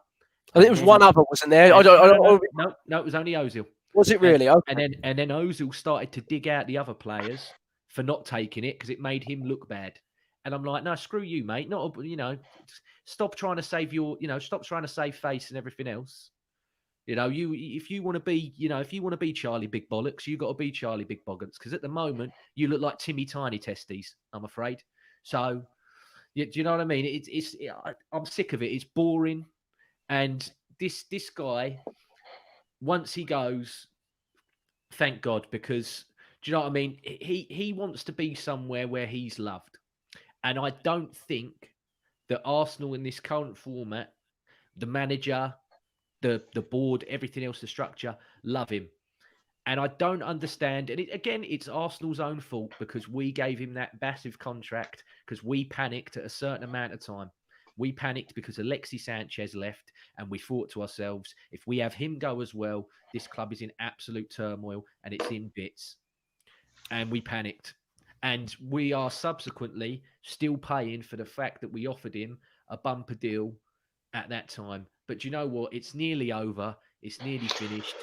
I think it was one other, wasn't there? No, it was only Ozil. Was it really? Okay. And then Ozil started to dig out the other players for not taking it because it made him look bad. And I'm like, no, screw you, mate. Stop trying to save stop trying to save face and everything else. If you want to be Charlie Big Bollocks, you got to be Charlie Big Boggins. Because at the moment, you look like Timmy Tiny Testes, I'm afraid. So, do you know what I mean? I'm sick of it. It's boring. And this guy, once he goes, thank God, because do you know what I mean? He wants to be somewhere where he's loved. And I don't think that Arsenal in this current format, the manager, the board, everything else, the structure, love him. And I don't understand. And it's Arsenal's own fault because we gave him that massive contract because we panicked at a certain amount of time. We panicked because Alexis Sanchez left and we thought to ourselves, if we have him go as well, this club is in absolute turmoil and it's in bits. And we panicked. And we are subsequently still paying for the fact that we offered him a bumper deal at that time. But you know what? It's nearly over. It's nearly finished.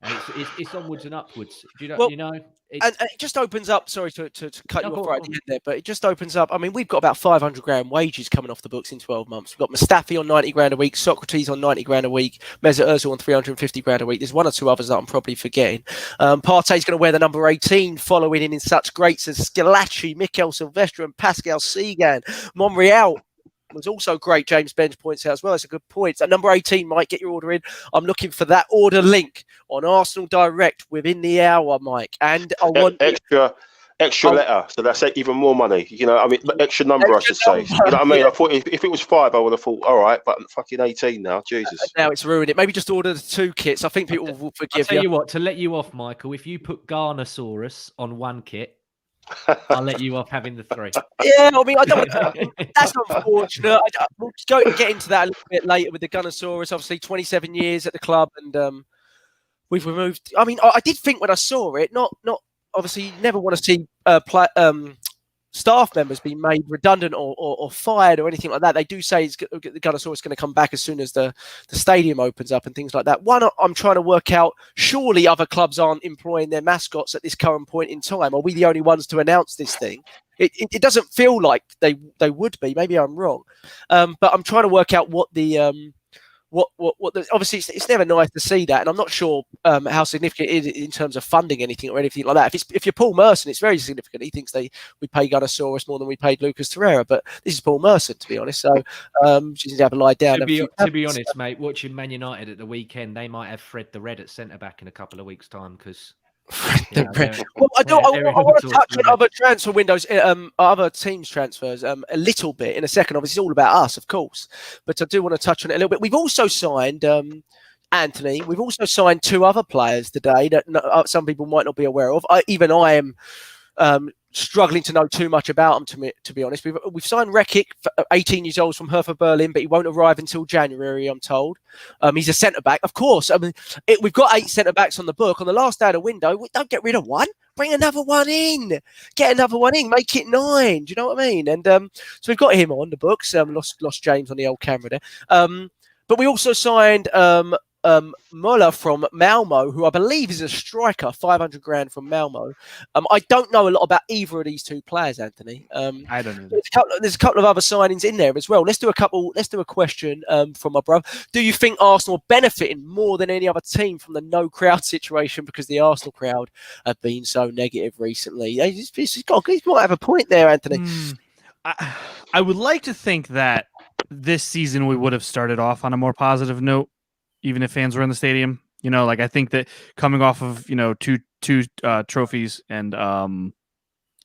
And it's onwards and upwards. And it just opens up. Sorry to cut you off right at the end there, but it just opens up. I mean, we've got about 500 grand wages coming off the books in 12 months. We've got Mustafi on 90 grand a week, Socrates on 90 grand a week, Mesut Ozil on 350 grand a week. There's one or two others that I'm probably forgetting. Partey's going to wear the number 18, following in such greats as Scalacci, Mikel Silvestre, and Pascal Segan. Monreal was also great. James Bench points out as well. It's a good point. At number 18 might get your order in. I'm looking for that order link on Arsenal Direct within the hour, Mike. And I want extra letter, so that's even more money. You know, I mean, extra number, I should say. You know what I mean? I thought if it was 5, I would have thought, all right, but fucking 18 now, Jesus. Now it's ruined it. Maybe just order the 2 kits. I think people will forgive I'll tell you what, to let you off, Michael, if you put Garnosaurus on 1 kit, I'll let you off having the 3. Yeah, I mean, I don't. That's unfortunate. We'll get into that a little bit later with the Gunnosaurus. Obviously, 27 years at the club, and we've removed. I mean, I did think when I saw it, not obviously, you never want to see staff members being made redundant or fired or anything like that. They do say the Gunnosaurus is going to come back as soon as the stadium opens up and things like that. One, I'm trying to work out, surely other clubs aren't employing their mascots at this current point in time. Are we the only ones to announce this thing? It doesn't feel like they would be. Maybe I'm wrong. But I'm trying to work out what the obviously it's never nice to see that, and I'm not sure how significant it is in terms of funding anything or anything like that. If you're Paul Merson, it's very significant. He thinks we pay Gunnosaurus more than we paid Lucas Torreira, but this is Paul Merson, to be honest. So she needs to have a lie down. To be honest, mate, watching Man United at the weekend, they might have Fred the Red at centre back in a couple of weeks' time because. I want to touch on other transfer windows, other teams' transfers a little bit in a second. Obviously, it's all about us, of course, but I do want to touch on it a little bit. We've also signed Anthony. We've also signed 2 other players today that some people might not be aware of. Even I am struggling to know too much about them, to be honest. We've signed Rekic, 18 years old, from Hertha Berlin, but he won't arrive until January, I'm told. He's a centre-back. Of course, I mean, we've got 8 centre-backs on the book. On the last day of the window, we don't get rid of one. Bring another one in. Get another one in. Make it 9. Do you know what I mean? And so we've got him on the books. Lost James on the old camera there. But we also signed Muller from Malmo, who I believe is a striker, 500 grand from Malmo. I don't know a lot about either of these 2 players, Anthony. I don't know. There's a couple of other signings in there as well. Let's do a question from my brother. Do you think Arsenal are benefiting more than any other team from the no crowd situation because the Arsenal crowd have been so negative recently? He might have a point there, Anthony. I would like to think that this season we would have started off on a more positive note, even if fans were in the stadium. You know, like I think that coming off of, two trophies and,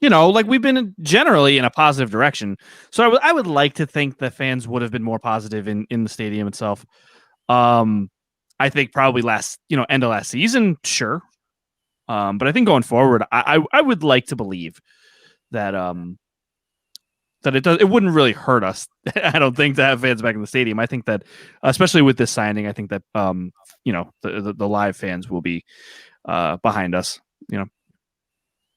like we've been generally in a positive direction. So I would like to think that fans would have been more positive in the stadium itself. I think probably end of last season, sure. But I think going forward, I would like to believe that, that it wouldn't really hurt us. I don't think to have fans back in the stadium. I think that, especially with this signing, I think that the live fans will be behind us.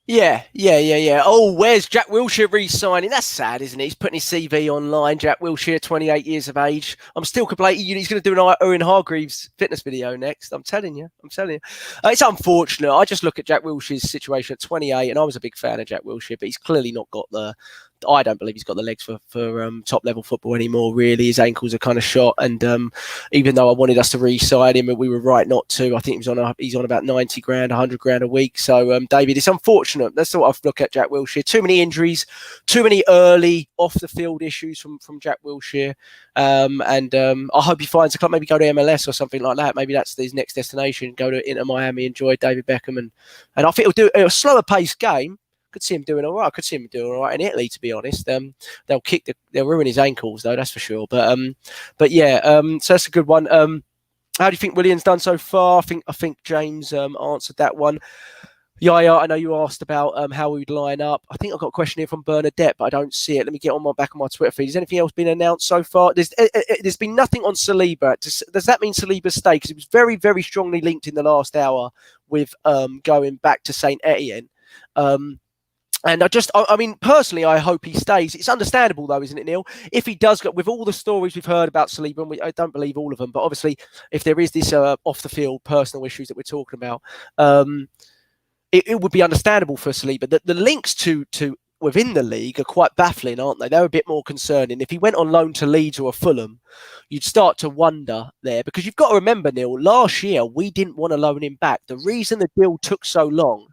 Yeah. Oh, where's Jack Wilshere re-signing? That's sad, isn't it? He's putting his CV online. Jack Wilshere, 28 years of age. I'm still completely. He's going to do an Owen Hargreaves fitness video next. I'm telling you. It's unfortunate. I just look at Jack Wilshere's situation at 28, and I was a big fan of Jack Wilshere, but he's clearly not got the. I don't believe he's got the legs for top level football anymore. Really, his ankles are kind of shot, and even though I wanted us to re-sign him, we were right not to. I think he's on about 90 grand, 100 grand a week. So, David, it's unfortunate. That's what I look at Jack Wilshere. Too many injuries, too many early off the field issues from Jack Wilshere. And I hope he finds a club. Maybe go to MLS or something like that. Maybe that's his next destination. Go to Inter Miami, enjoy David Beckham, and I think he'll do a slower paced game. Could see him doing all right. I could see him doing all right in Italy, to be honest. They'll ruin his ankles though, that's for sure. But yeah, so that's a good one. How do you think Willian's done so far? I think James answered that one. Yeah, I know you asked about how we'd line up. I think I've got a question here from Bernadette, but I don't see it. Let me get back on my Twitter feed. Has anything else been announced so far? There's been nothing on Saliba. Does that mean Saliba's stay? Because it was very, very strongly linked in the last hour with going back to Saint Etienne. And I mean, personally, I hope he stays. It's understandable, though, isn't it, Neil? If he does, with all the stories we've heard about Saliba, and I don't believe all of them, but obviously, if there is this off-the-field personal issues that we're talking about, it would be understandable for Saliba. The links to within the league are quite baffling, aren't they? They're a bit more concerning. If he went on loan to Leeds or Fulham, you'd start to wonder there. Because you've got to remember, Neil, last year, we didn't want to loan him back. The reason the deal took so long,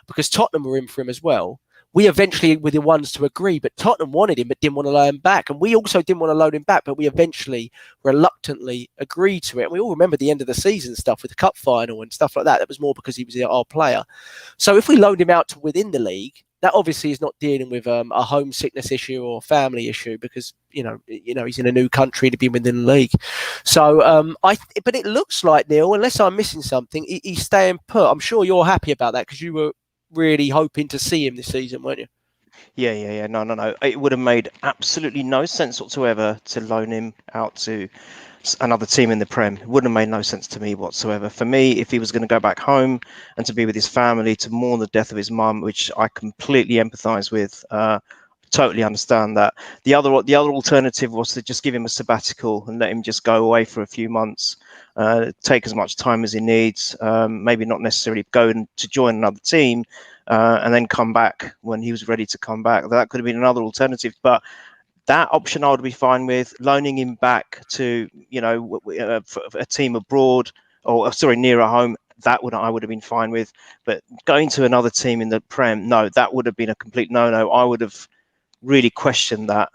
because Tottenham were in for him as well, we eventually were the ones to agree, but Tottenham wanted him but didn't want to loan him back. And we also didn't want to loan him back, but we eventually reluctantly agreed to it. And we all remember the end of the season stuff with the cup final and stuff like that. That was more because he was our player. So if we loaned him out to within the league, that obviously is not dealing with a homesickness issue or family issue, because you know he's in a new country to be within the league. So but it looks like, Neil, unless I'm missing something, he's staying put. I'm sure you're happy about that, because you were really hoping to see him this season, weren't you? Yeah. No. It would have made absolutely no sense whatsoever to loan him out to another team in the Prem. It wouldn't have made no sense to me whatsoever. For me, if he was going to go back home and to be with his family, to mourn the death of his mum, which I completely empathise with, totally understand that. The other alternative was to just give him a sabbatical and let him just go away for a few months, take as much time as he needs, maybe not necessarily go to join another team, and then come back when he was ready to come back. That could have been another alternative, but that option I would be fine with. Loaning him back to a team abroad, or sorry, nearer home, I would have been fine with. But going to another team in the Prem, no, that would have been a complete no. I would have really questioned that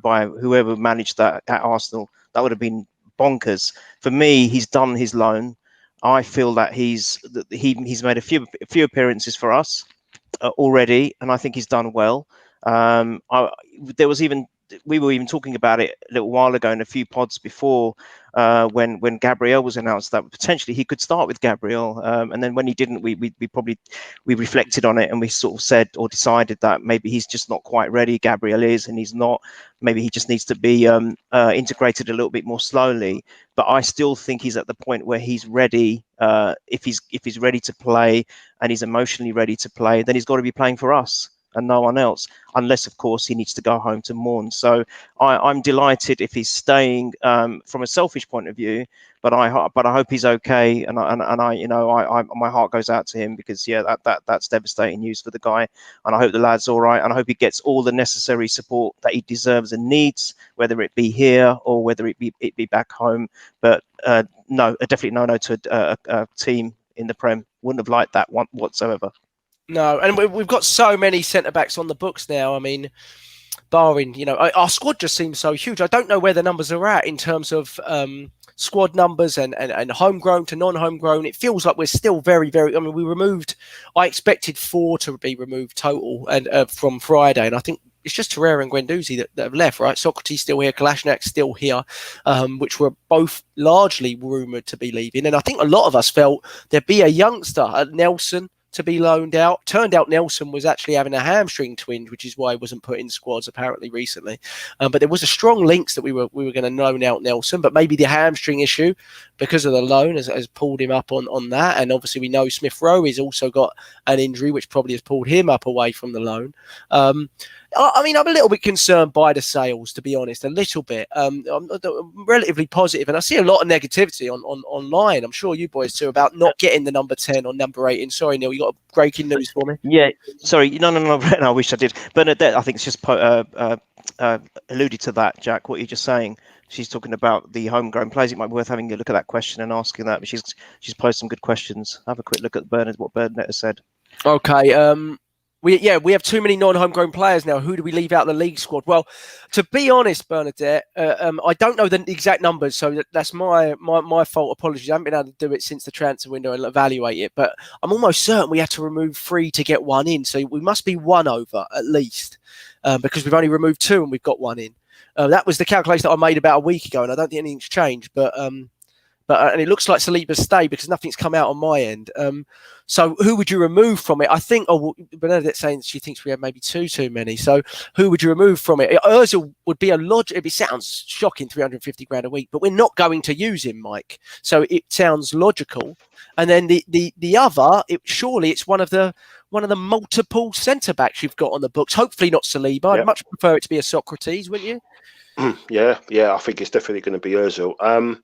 by whoever managed that at Arsenal. That would have been bonkers. For me, he's done his loan. I feel that he's made a few appearances for us already, and I think he's done well. We were even talking about it a little while ago in a few pods before, when Gabriel was announced, that potentially he could start with Gabriel, and then when he didn't, we reflected on it, and we sort of said or decided that maybe he's just not quite ready. Gabriel is, and he's not. Maybe he just needs to be integrated a little bit more slowly. But I still think he's at the point where he's ready. If he's ready to play and he's emotionally ready to play, then he's got to be playing for us and no one else, unless of course he needs to go home to mourn. So I'm delighted if he's staying, from a selfish point of view, but I hope he's okay, and my heart goes out to him, because that's devastating news for the guy, and I hope the lad's all right, and I hope he gets all the necessary support that he deserves and needs, whether it be here or whether it be back home. But no, definitely no to a team in the Prem. Wouldn't have liked that one whatsoever. No, and we've got so many centre-backs on the books now. I mean, barring, our squad just seems so huge. I don't know where the numbers are at in terms of squad numbers and homegrown to non-homegrown. It feels like we're still very, very... I mean, I expected 4 to be removed total and from Friday, and I think it's just Torreira and Guendouzi that have left, right? Socrates still here, Kalashnik's still here, which were both largely rumoured to be leaving. And I think a lot of us felt there'd be a youngster, Nelson, to be loaned out. Turned out Nelson was actually having a hamstring twinge, which is why he wasn't put in squads apparently recently. But there was a strong links that we were going to loan out Nelson, but maybe the hamstring issue because of the loan has pulled him up on that. And obviously we know Smith Rowe has also got an injury, which probably has pulled him up away from the loan. I mean, I'm a little bit concerned by the sales, to be honest, a little bit. I'm relatively positive, and I see a lot of negativity online. I'm sure you boys too, about not getting the number 10 or number 8. And sorry, Neil, you got breaking news for me? Yeah, sorry, no, I wish I did. Bernadette, I think it's just alluded to that, Jack, what you're just saying. She's talking about the homegrown players. It might be worth having a look at that question and asking that. But she's posed some good questions. Have a quick look at what Bernadette has said. Okay. We have too many non-homegrown players now. Who do we leave out of the league squad? Well, to be honest, Bernadette, I don't know the exact numbers, so that's my fault. Apologies. I haven't been able to do it since the transfer window and evaluate it, but I'm almost certain we had to remove 3 to get 1 in, so we must be 1 over at least, because we've only removed 2 and we've got 1 in. That was the calculation that I made about a week ago, and I don't think anything's changed, but and it looks like Saliba's stay because nothing's come out on my end. So who would you remove from it? I think Bernadette's saying she thinks we have maybe too many. So who would you remove from it? Ozil would be it sounds shocking, 350 grand a week, but we're not going to use him, Mike. So it sounds logical. And then the other, surely it's one of the multiple centre backs you've got on the books. Hopefully not Saliba. I'd much prefer it to be a Socrates, wouldn't you? Yeah, I think it's definitely going to be Ozil.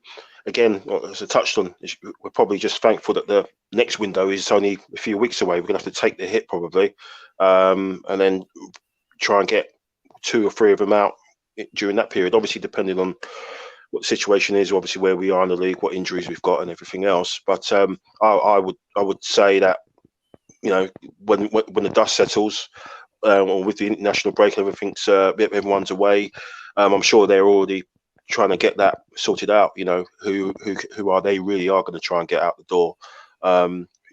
Again, as I touched on, we're probably just thankful that the next window is only a few weeks away. We're going to have to take the hit probably, and then try and get 2 or 3 of them out during that period. Obviously, depending on what the situation is, obviously where we are in the league, what injuries we've got, and everything else. But I would say that when the dust settles, with the international break, everyone's away. I'm sure they're already trying to get that sorted out. Who are they really are going to try and get out the door?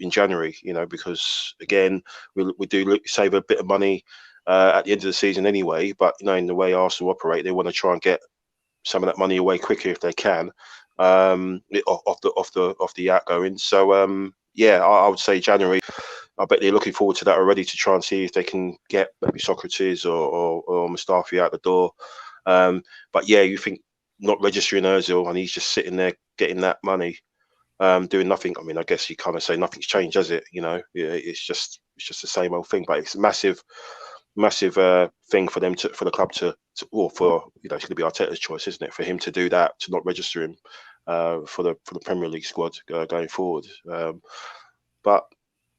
in January, because again, we do save a bit of money at the end of the season anyway. But in the way Arsenal operate, they want to try and get some of that money away quicker if they can, off the outgoing. So I would say January. I bet they're looking forward to that already, to try and see if they can get maybe Socrates or Mustafi out the door. But yeah, you think not registering Ozil and he's just sitting there getting that money, doing nothing. I mean, I guess you kind of say nothing's changed, has it? It's just the same old thing. But it's a massive thing for them for the club to it's going to be Arteta's choice, isn't it, for him to do that, to not register him for the Premier League squad going forward. But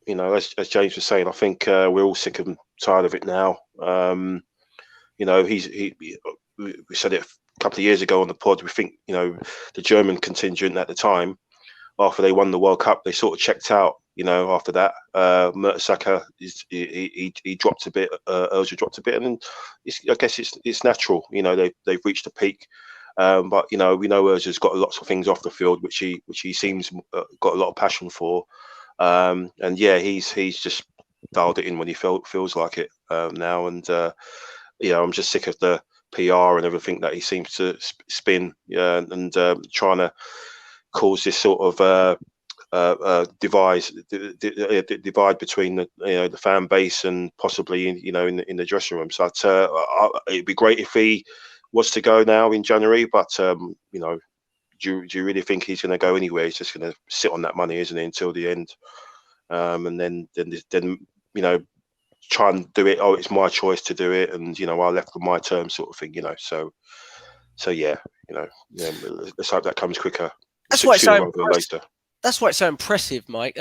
as James was saying, I think we're all sick and tired of it now. We said it a couple of years ago on the pod. We think the German contingent at the time, after they won the World Cup, they sort of checked out. After that, Mertesacker he dropped a bit. Ozil dropped a bit, and I guess it's natural. They've reached a peak. But we know Ozil's got lots of things off the field which he seems got a lot of passion for. And yeah, he's just dialed it in when he feels like it now. And I'm just sick of the PR and everything that he seems to spin, and trying to cause this sort of divide between the fan base and possibly in the dressing room. So it'd be great if he was to go now in January, but do you really think he's going to go anywhere? He's just going to sit on that money, isn't he, until the end, and then try and do it. Oh, it's my choice to do it, and I left on my terms, sort of thing. So yeah, let's hope that comes quicker. That's why it's so later. That's why it's so impressive, Mike,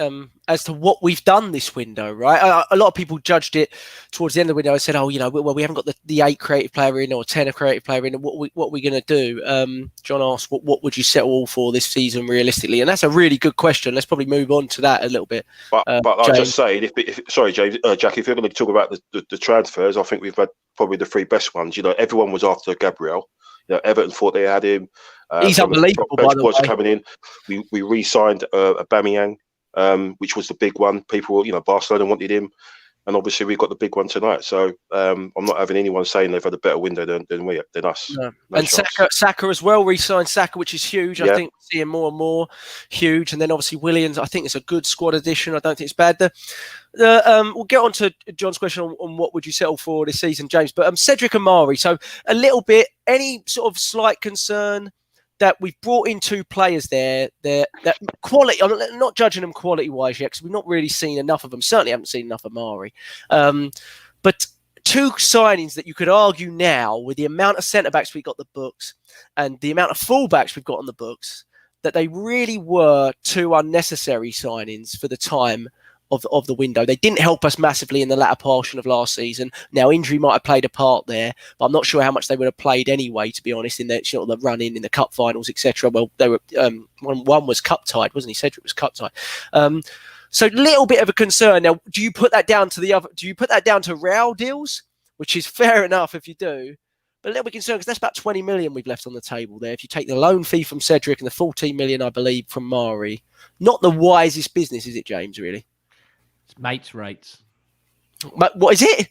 as to what we've done this window, right? A lot of people judged it towards the end of the window and said, oh, we haven't got the 8 creative player in or 10 creative player in. What are we going to do? John asked, what would you settle all for this season realistically? And that's a really good question. Let's probably move on to that a little bit. But I'll just say, sorry, James, Jack, if you're going to talk about the transfers, I think we've had probably the 3 best ones. Everyone was after Gabriel. Everton thought they had him. He's unbelievable, by the way. Coming in. We re-signed Aubameyang, which was the big one. People, Barcelona wanted him, and obviously we got the big one tonight. So I'm not having anyone saying they've had a better window than us. No. And Saka as well, re-signed Saka, which is huge. Yeah. I think we're seeing more and more huge. And then obviously Williams, I think it's a good squad addition. I don't think it's bad. We'll get on to John's question on what would you settle for this season, James. But Cedric Amari, so a little bit, any sort of slight concern that we've brought in 2 players there that quality, I'm not judging them quality-wise yet because we've not really seen enough of them. Certainly haven't seen enough of Amari. But 2 signings that you could argue now, with the amount of centre-backs we've got the books and the amount of full-backs we've got on the books, that they really were 2 unnecessary signings for the time of the window. They didn't help us massively in the latter portion of last season. Now, injury might have played a part there, but I'm not sure how much they would have played anyway, to be honest, in the run-in, in the cup finals, etc. Well, they were one was cup-tied, wasn't he? Cedric was cup-tied. So a little bit of a concern. Now, do you put that down to Real deals, which is fair enough if you do, but a little bit concerned because that's about 20 million we've left on the table there. If you take the loan fee from Cedric and the 14 million, I believe, from Mari, not the wisest business, is it, James, really? It's mates rates. What is it?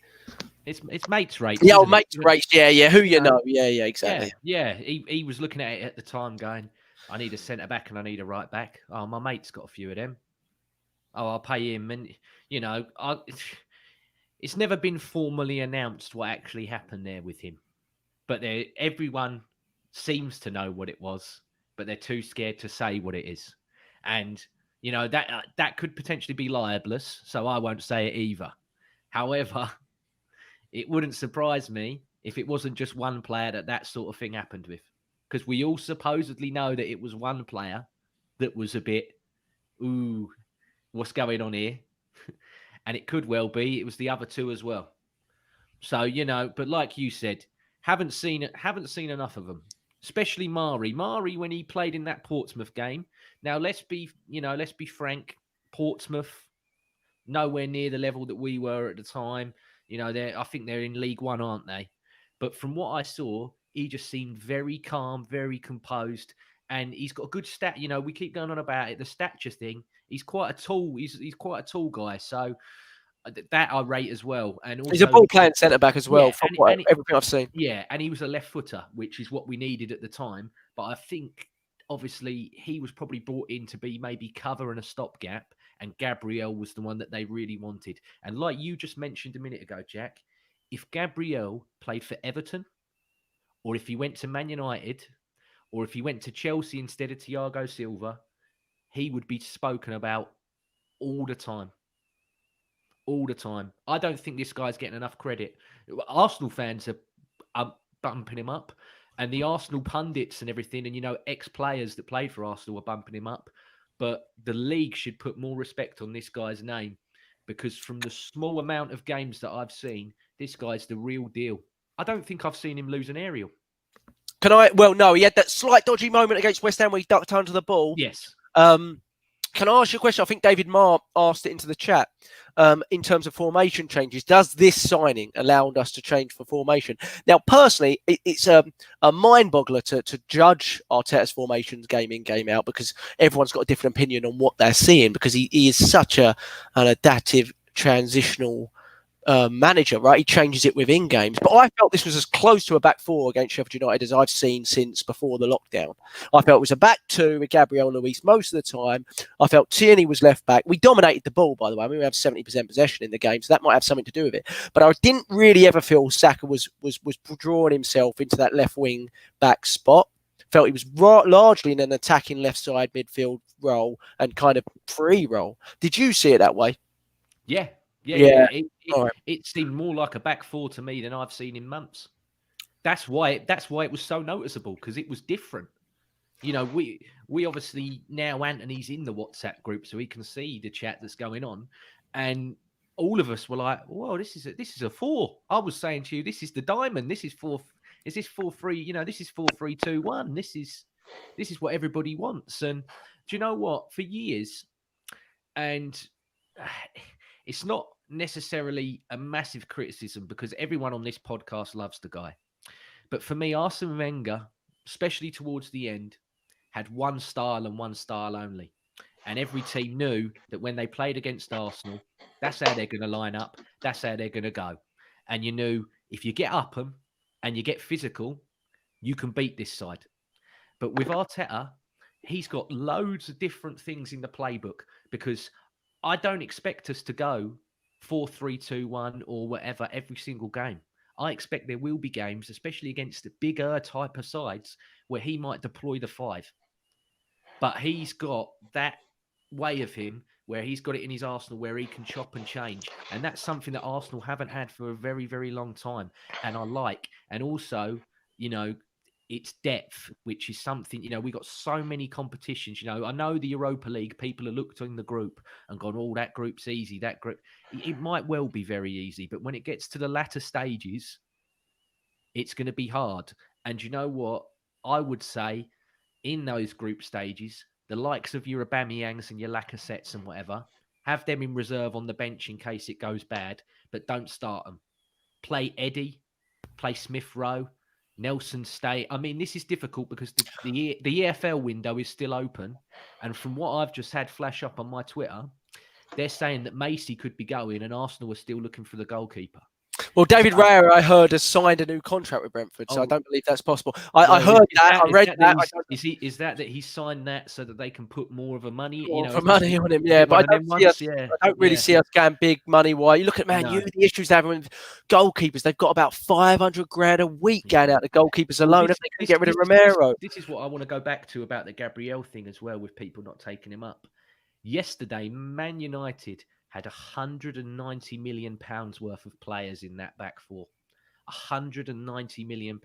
It's mates rates. Yeah, mates rates. Yeah. Who you know? Yeah, exactly. Yeah. He was looking at it at the time, going, "I need a centre back and I need a right back. Oh, my mate's got a few of them. Oh, I'll pay him." And it's never been formally announced what actually happened there with him, but everyone seems to know what it was, but they're too scared to say what it is, and. That could potentially be libelous, so I won't say it either. However, it wouldn't surprise me if it wasn't just one player that sort of thing happened with. Because we all supposedly know that it was one player that was a bit, ooh, what's going on here? And it could well be it was the other 2 as well. So, but like you said, haven't seen enough of them. Especially Mari. Mari, when he played in that Portsmouth game. Now, let's be frank. Portsmouth, nowhere near the level that we were at the time. I think they're in League One, aren't they? But from what I saw, he just seemed very calm, very composed, and he's got a good stat. You know, we keep going on about it, the stature thing. He's quite a tall. He's quite a tall guy. So that I rate as well. And also, he's a ball playing centre back as well. Yeah, from and everything I've seen. Yeah, and he was a left footer, which is what we needed at the time. But I think obviously he was probably brought in to be maybe cover and a stopgap, and Gabriel was the one that they really wanted. And like you just mentioned a minute ago, Jack, if Gabriel played for Everton, or if he went to Man United, or if he went to Chelsea instead of Thiago Silva, he would be spoken about all the time. All the time. I don't think this guy's getting enough credit. Arsenal fans are bumping him up, and the Arsenal pundits and everything, and, you know, ex-players that played for Arsenal are bumping him up. But the league should put more respect on this guy's name, because from the small amount of games that I've seen, this guy's the real deal. I don't think I've seen him lose an aerial. Can I? Well, no, he had that slight dodgy moment against West Ham where he ducked under the ball. Yes. Can I ask you a question? I think David Marr asked it into the chat. In terms of formation changes, does this signing allow us to change for formation? Now, personally, it's a mind boggler to judge Arteta's formations game in, game out, because everyone's got a different opinion on what they're seeing, because he is such an adaptive, transitional manager, right? He changes it within games. But I felt this was as close to a back four against Sheffield United as I've seen since before the lockdown. I felt it was a back two with Gabriel Luis most of the time. I felt Tierney was left back. We dominated the ball, by the way. I mean, we have 70% possession in the game, so that might have something to do with it. But I didn't really ever feel Saka was drawing himself into that left wing back spot. Felt he was largely in an attacking left side midfield role and kind of free role. Did you see it that way? Yeah. Yeah. It seemed more like a back four to me than I've seen in months. That's why it was so noticeable, because it was different. You know, we obviously now Anthony's in the WhatsApp group, so he can see the chat that's going on, and all of us were like, "Whoa, this is a four." I was saying to you, "This is the diamond. This is 4. Is this 4-3? You know, this is 4-3-2-1. This is what everybody wants." And do you know what? For years, and it's not necessarily a massive criticism, because everyone on this podcast loves the guy. But for me, Arsene Wenger, especially towards the end, had one style and one style only. And every team knew that when they played against Arsenal, that's how they're going to line up. That's how they're going to go. And you knew if you get up them and you get physical, you can beat this side. But with Arteta, he's got loads of different things in the playbook, because I don't expect us to go 4-3-2-1 or whatever every single game. I expect there will be games, especially against the bigger type of sides, where he might deploy the 5. But he's got that way of him where he's got it in his Arsenal where he can chop and change. And that's something that Arsenal haven't had for a very, very long time. And I like. And also, you know, it's depth, which is something, you know, we got so many competitions. You know, I know the Europa League, people have looked in the group and gone, "Oh, that group's easy, that group." It might well be very easy, but when it gets to the latter stages, it's going to be hard. And you know what? I would say in those group stages, the likes of your Aubameyangs and your Lacazettes and whatever, have them in reserve on the bench in case it goes bad, but don't start them. Play Eddie, play Smith Rowe, Nelson stay. I mean, this is difficult because the EFL window is still open. And from what I've just had flash up on my Twitter, they're saying that Macy could be going and Arsenal are still looking for the goalkeeper. Well, David Raya, I heard, has signed a new contract with Brentford, so I don't believe that's possible. I heard that. I read that. Is that he's signed that so that they can put more of a money, for money on him? Yeah, but I don't really see us going big money. Why? You look at the issues they're having with goalkeepers. They've got about 500 grand a week going out to goalkeepers alone. If they can get rid of Romero, this is what I want to go back to about the Gabriel thing as well, with people not taking him up. Yesterday, Man United had £190 million worth of players in that back four. £190 million.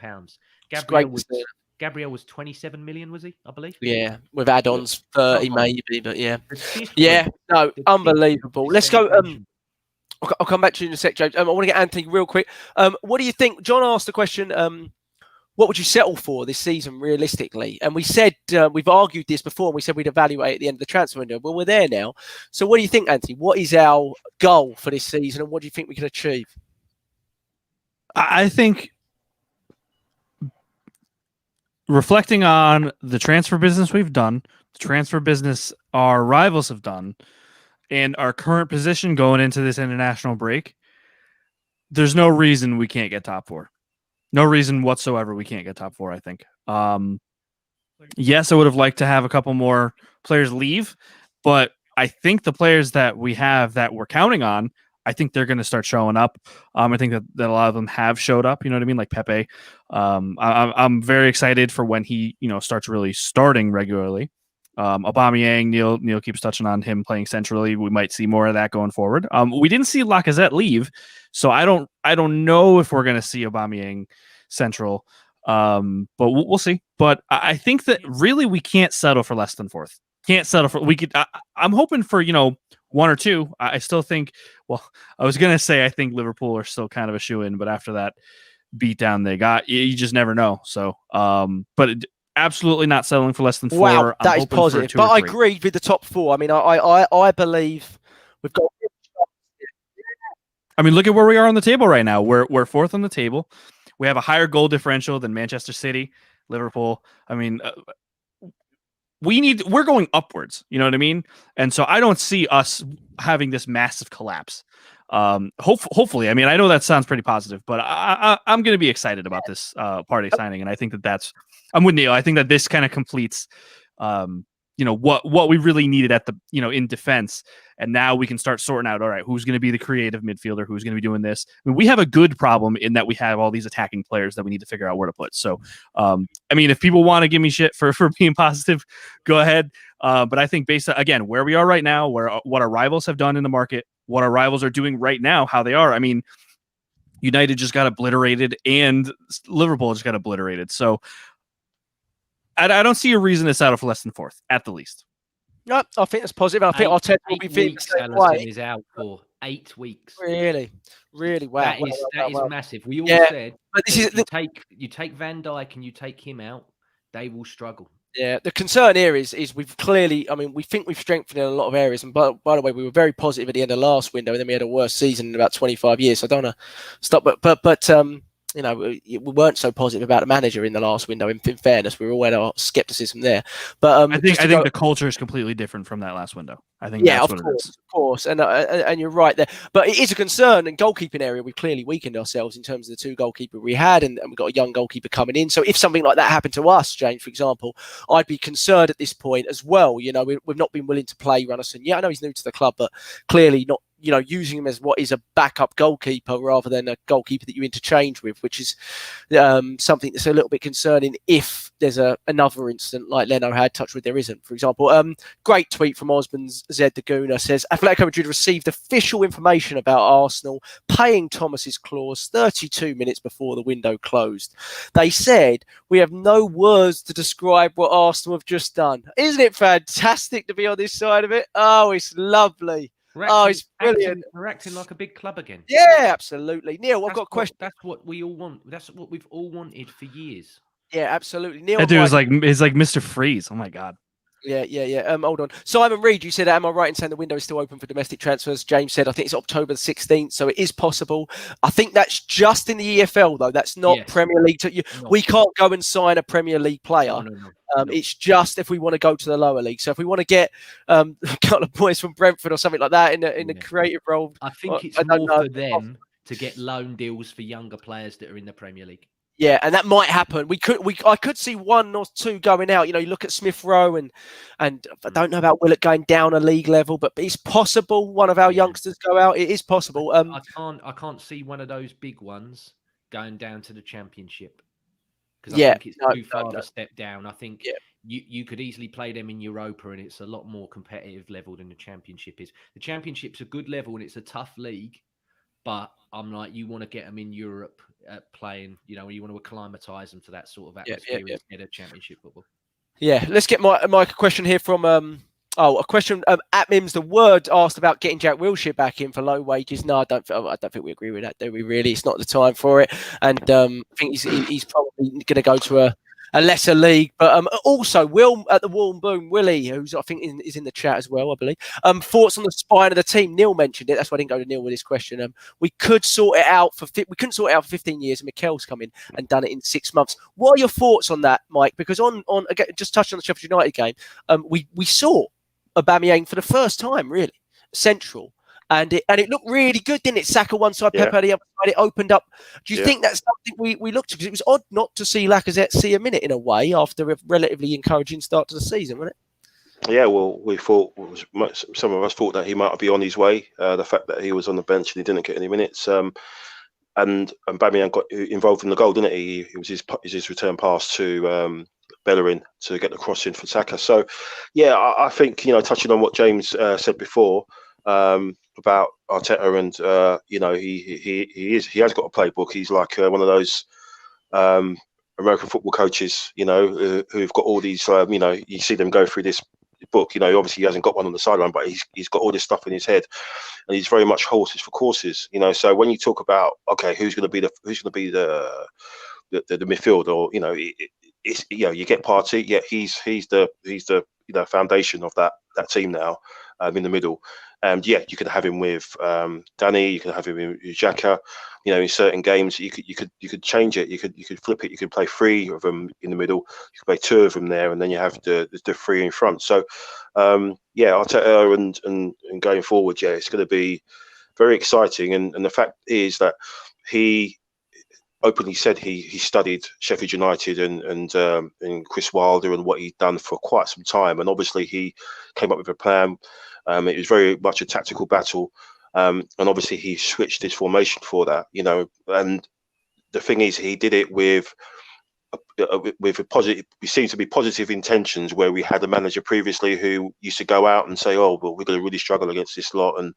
Gabriel was 27 million, was he? I believe. Yeah, with add-ons 30 maybe, but yeah. No, unbelievable. Let's go. I'll come back to you in a sec, James. I want to get Anthony real quick. What do you think? John asked the question. What would you settle for this season, realistically? And we said, we've argued this before, and we said we'd evaluate at the end of the transfer window. Well, we're there now. So what do you think, Anthony? What is our goal for this season, and what do you think we can achieve? I think reflecting on the transfer business we've done, the transfer business our rivals have done, and our current position going into this international break, there's no reason we can't get top 4. No reason whatsoever we can't get top 4, I think. Yes, I would have liked to have a couple more players leave, but I think the players that we have that we're counting on, I think they're going to start showing up. I think that a lot of them have showed up. You know what I mean? Like Pepe. I'm very excited for when he, starts really starting regularly. Aubameyang, Neil keeps touching on him playing centrally. We might see more of that going forward. We didn't see Lacazette leave, so I don't know if we're going to see Aubameyang central. But we'll see. But I think that really we can't settle for less than 4th. Can't settle for. We could. I'm hoping for 1 or 2. I still think. Well, I was gonna say I think Liverpool are still kind of a shoe-in, but after that beatdown they got, you just never know. So, absolutely not settling for less than 4. Wow, that is positive. But I agree with the top 4. I mean, I believe we've got. I mean, look at where we are on the table right now. We're 4th on the table. We have a higher goal differential than Manchester City, Liverpool. I mean, we're going upwards. You know what I mean? And so I don't see us having this massive collapse. Hopefully, I mean, I know that sounds pretty positive, but I'm going to be excited about this Partey signing, and I think that's. I'm with Neil. I think that this kind of completes, what we really needed at the in defense, and now we can start sorting out. All right, who's going to be the creative midfielder? Who's going to be doing this? I mean, we have a good problem in that we have all these attacking players that we need to figure out where to put. So, I mean, if people want to give me shit for being positive, go ahead. But I think based on, again, where we are right now, what our rivals have done in the market, what our rivals are doing right now, how they are. I mean, United just got obliterated, and Liverpool just got obliterated. So. I don't see a reason to settle for less than 4th, at the least. No, I think that's positive. I think Arteta will be feeling the same way. Is out for 8 weeks. Really, wow. That is massive. We all said, but this is you take Van Dijk and you take him out, they will struggle. Yeah, the concern here is we've clearly, I mean, we think we've strengthened in a lot of areas. And by the way, we were very positive at the end of last window, and then we had a worse season in about 25 years. So I don't want to stop, but we weren't so positive about the manager in the last window. In fairness, we all had our skepticism there. But I think the culture is completely different from that last window. I think that's what it is. Of course, and you're right there. But it is a concern. In goalkeeping area, we've clearly weakened ourselves in terms of the 2 goalkeeper we had, and we've got a young goalkeeper coming in. So if something like that happened to us, James, for example, I'd be concerned at this point as well. We've not been willing to play Runnison. Yeah, I know he's new to the club, but clearly not. Using him as what is a backup goalkeeper rather than a goalkeeper that you interchange with, which is something that's a little bit concerning if there's another incident like Leno had touched with. There isn't, for example. Great tweet from Osman Z. Daguna says, Atletico Madrid received official information about Arsenal paying Thomas's clause 32 minutes before the window closed. They said, we have no words to describe what Arsenal have just done. Isn't it fantastic to be on this side of it? Oh, it's lovely. It's brilliant. We're acting like a big club again. Yeah, absolutely. Neil, I've got a question. That's what we all want. That's what we've all wanted for years. Yeah, absolutely. Neil, that dude is like Mr. Freeze. Oh my god. Yeah. Hold on. Simon Reed, you said, am I right in saying the window is still open for domestic transfers? James said, I think it's October the 16th, so it is possible. I think that's just in the EFL, though. That's not Premier League. We can't go and sign a Premier League player. No. It's just if we want to go to the lower league. So if we want to get a couple of boys from Brentford or something like that in the creative role. I think it's more for them to get loan deals for younger players that are in the Premier League. Yeah, and that might happen. I could see 1 or 2 going out. You look at Smith Rowe and I don't know about Willett going down a league level, but it's possible one of our youngsters go out. It is possible. I can't see one of those big ones going down to the Championship because I think it's too far of a step down. I think you could easily play them in Europa, and it's a lot more competitive level than the Championship is. The Championship's a good level and it's a tough league, but I'm like, you want to get them in Europe playing, you want to acclimatise them to that sort of atmosphere instead of Championship football. Yeah, let's get my question here from a question at Mims. The Word asked about getting Jack Wilshere back in for low wages. No, I don't think we agree with that, do we? Really, it's not the time for it. And I think he's probably going to go to a lesser league. But also, Will at the Warm Boom, Willie, who's I think is in the chat as well, I believe. Thoughts on the spine of the team? Neil mentioned it. That's why I didn't go to Neil with this question. We couldn't sort it out for 15 years, and Mikel's come in and done it in 6 months. What are your thoughts on that, Mike? Because on again, just touching on the Sheffield United game, we saw Aubameyang for the first time, really central. And it looked really good, didn't it? Saka one side, Pepe the other side. It opened up. Do you think that's something we looked at? Because it was odd not to see Lacazette see a minute in a way after a relatively encouraging start to the season, wasn't it? Yeah, well, we thought some of us thought that he might be on his way. The fact that he was on the bench and he didn't get any minutes, and Aubameyang got involved in the goal, didn't he? It was his return pass to Bellerin to get the cross in for Saka. So, yeah, I think touching on what James said before. About Arteta and he has got a playbook. He's like one of those American football coaches, who've got all these. You see them go through this book. Obviously he hasn't got one on the sideline, but he's got all this stuff in his head, and he's very much horses for courses. So when you talk about who's going to be the midfield, or it's you get Partey. Yeah, he's the foundation of that team now in the middle. And you can have him with Danny. You can have him with Xhaka. In certain games, you could change it. You could flip it. You could play 3 of them in the middle. You could play 2 of them there, and then you have the 3 in front. So, Arteta and going forward, it's going to be very exciting. And the fact is that he openly said he studied Sheffield United and Chris Wilder and what he'd done for quite some time. And obviously he came up with a plan. It was very much a tactical battle, and obviously he switched his formation for that, And the thing is, he did it with a positive. We seem to be positive intentions. Where we had a manager previously who used to go out and say, "Oh, well, we're going to really struggle against this lot," and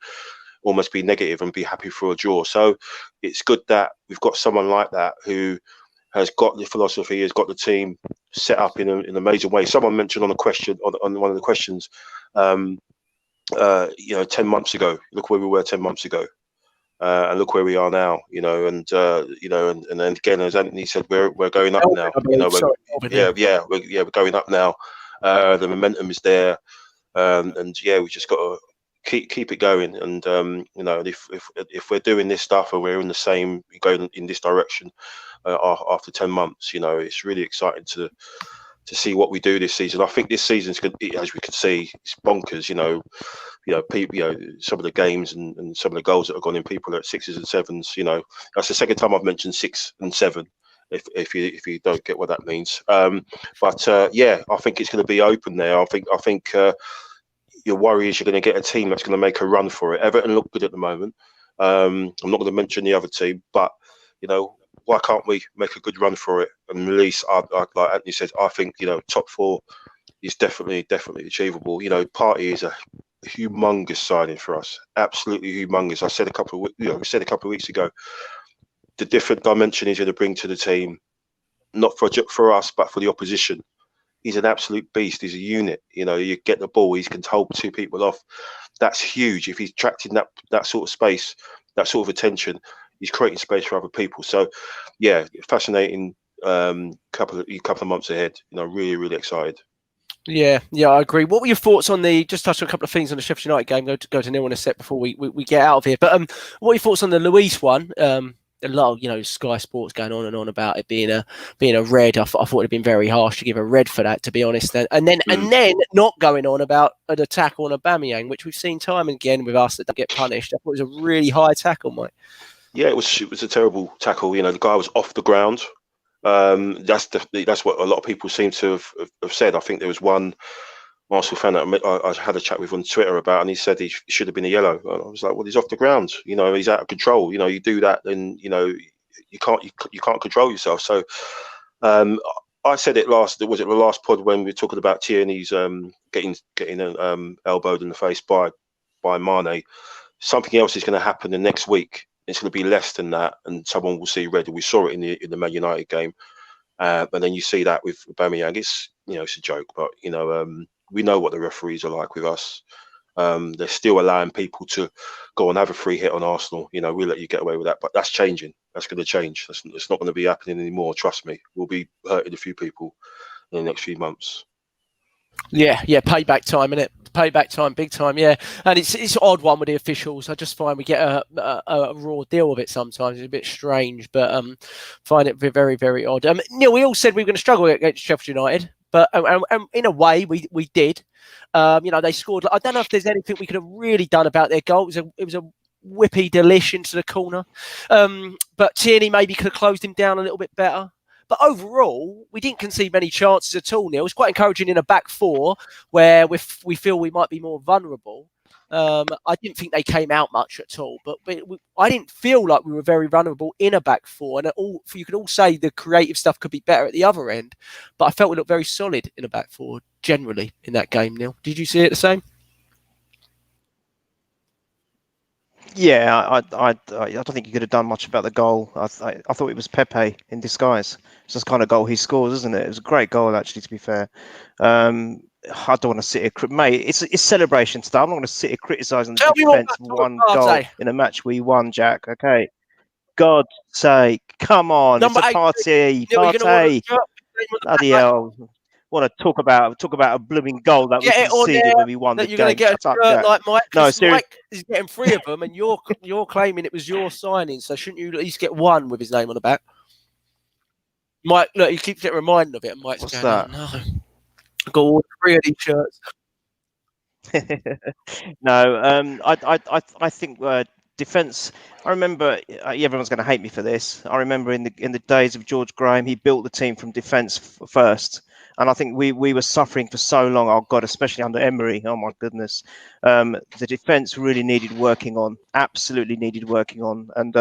almost be negative and be happy for a draw. So it's good that we've got someone like that who has got the philosophy, has got the team set up in an amazing way. Someone mentioned on one of the questions. 10 months ago, look where we were 10 months ago, and look where we are now, and then again, as Anthony said, we're going up now, we're going up now. The momentum is there, and we just got to keep it going, and if we're doing this stuff and we're in the same going in this direction after 10 months, it's really exciting to see what we do this season. I think this season's going to, as we can see, it's bonkers. People, some of the games and some of the goals that have gone in, people are at 6s and 7s. That's the second time I've mentioned 6 and 7. If you don't get what that means, I think it's going to be open there. I think your worry is you're going to get a team that's going to make a run for it. Everton look good at the moment. I'm not going to mention the other team, but why can't we make a good run for it and release? Like Anthony said, I think top 4 is definitely achievable. Partey is a humongous signing for us, absolutely humongous. I said a couple of weeks ago, the different dimension he's going to bring to the team, not for us, but for the opposition. He's an absolute beast. He's a unit. You get the ball, he can hold 2 people off. That's huge. If he's trapped in that sort of space, that sort of attention, he's creating space for other people. So, fascinating couple of months ahead. Really, really excited. Yeah, I agree. What were your thoughts on just touch on a couple of things on the Sheffield United game? Go to Neil in a sec before we get out of here. But what are your thoughts on the Luis one? A lot of Sky Sports going on and on about it being a red. I thought it'd been very harsh to give a red for that, to be honest. And then not going on about an attack on Aubameyang, which we've seen time and again with us that don't get punished. I thought it was a really high tackle, Mike. Yeah, it was a terrible tackle. The guy was off the ground. That's what a lot of people seem to have said. I think there was one Arsenal fan that I had a chat with on Twitter about, and he said he should have been a yellow. And I was like, well, he's off the ground. He's out of control. You do that, then you can't control yourself. So I said it was it the last pod when we were talking about Tierney's getting elbowed in the face by Mane. Something else is going to happen the next week. It's going to be less than that, and someone will see red. We saw it in the Man United game, and then you see that with Aubameyang. It's a joke, but we know what the referees are like with us. They're still allowing people to go and have a free hit on Arsenal. We let you get away with that, but that's changing. that's going to change. It's not going to be happening anymore. Trust me, we'll be hurting a few people in the next few months. Yeah, payback time, innit? Payback time, big time, yeah. And it's an odd one with the officials. I just find we get a raw deal of it sometimes. It's a bit strange, but find it very, very odd. Neil, we all said we were going to struggle against Sheffield United, but in a way, we did. They scored. I don't know if there's anything we could have really done about their goal. It was a whippy delish into the corner, but Tierney maybe could have closed him down a little bit better. But overall, we didn't concede many chances at all, Neil. It's quite encouraging in a back four where we feel we might be more vulnerable. I didn't think they came out much at all, but I didn't feel like we were very vulnerable in a back four. And you could all say the creative stuff could be better at the other end, but I felt we looked very solid in a back four generally in that game, Neil. Did you see it the same? Yeah, I don't think you could have done much about the goal. I thought it was Pepe in disguise. It's just the kind of goal he scores, isn't it? It was a great goal, actually, to be fair. I don't want to sit here, mate. It's celebration stuff. I'm not going to sit here criticising the defence for one goal in a match we won, Jack. Okay, God's sake, come on, it's a party. Bloody hell. Want to talk about a blooming goal that we conceded when we won the game. You're going to get a shirt like Mike. No, Mike is getting 3 of them, and you're claiming it was your signing. So shouldn't you at least get one with his name on the back? Mike, look, he keeps getting reminded of it. And Mike's What's going, that? "Oh, no, I've got all 3 of these shirts." No, I think defence. I remember everyone's going to hate me for this. I remember in the days of George Graham, he built the team from defence first. And I think we were suffering for so long. Oh God, especially under Emery. Oh my goodness, the defence really needed working on. Absolutely needed working on. And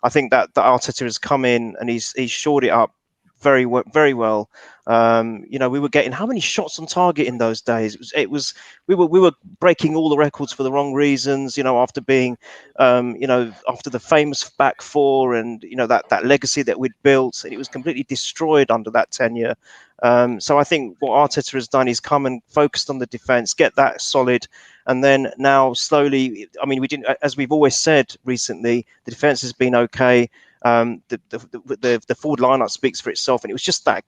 I think that Arteta has come in and he's shored it up very well. We were getting how many shots on target in those days? We were breaking all the records for the wrong reasons. After being, after the famous back four and that legacy that we'd built, and it was completely destroyed under that tenure. So I think what Arteta has done is come and focused on the defence, get that solid, and then now slowly. I mean, we didn't, as we've always said recently, the defence has been okay. The forward lineup speaks for itself, and it was just that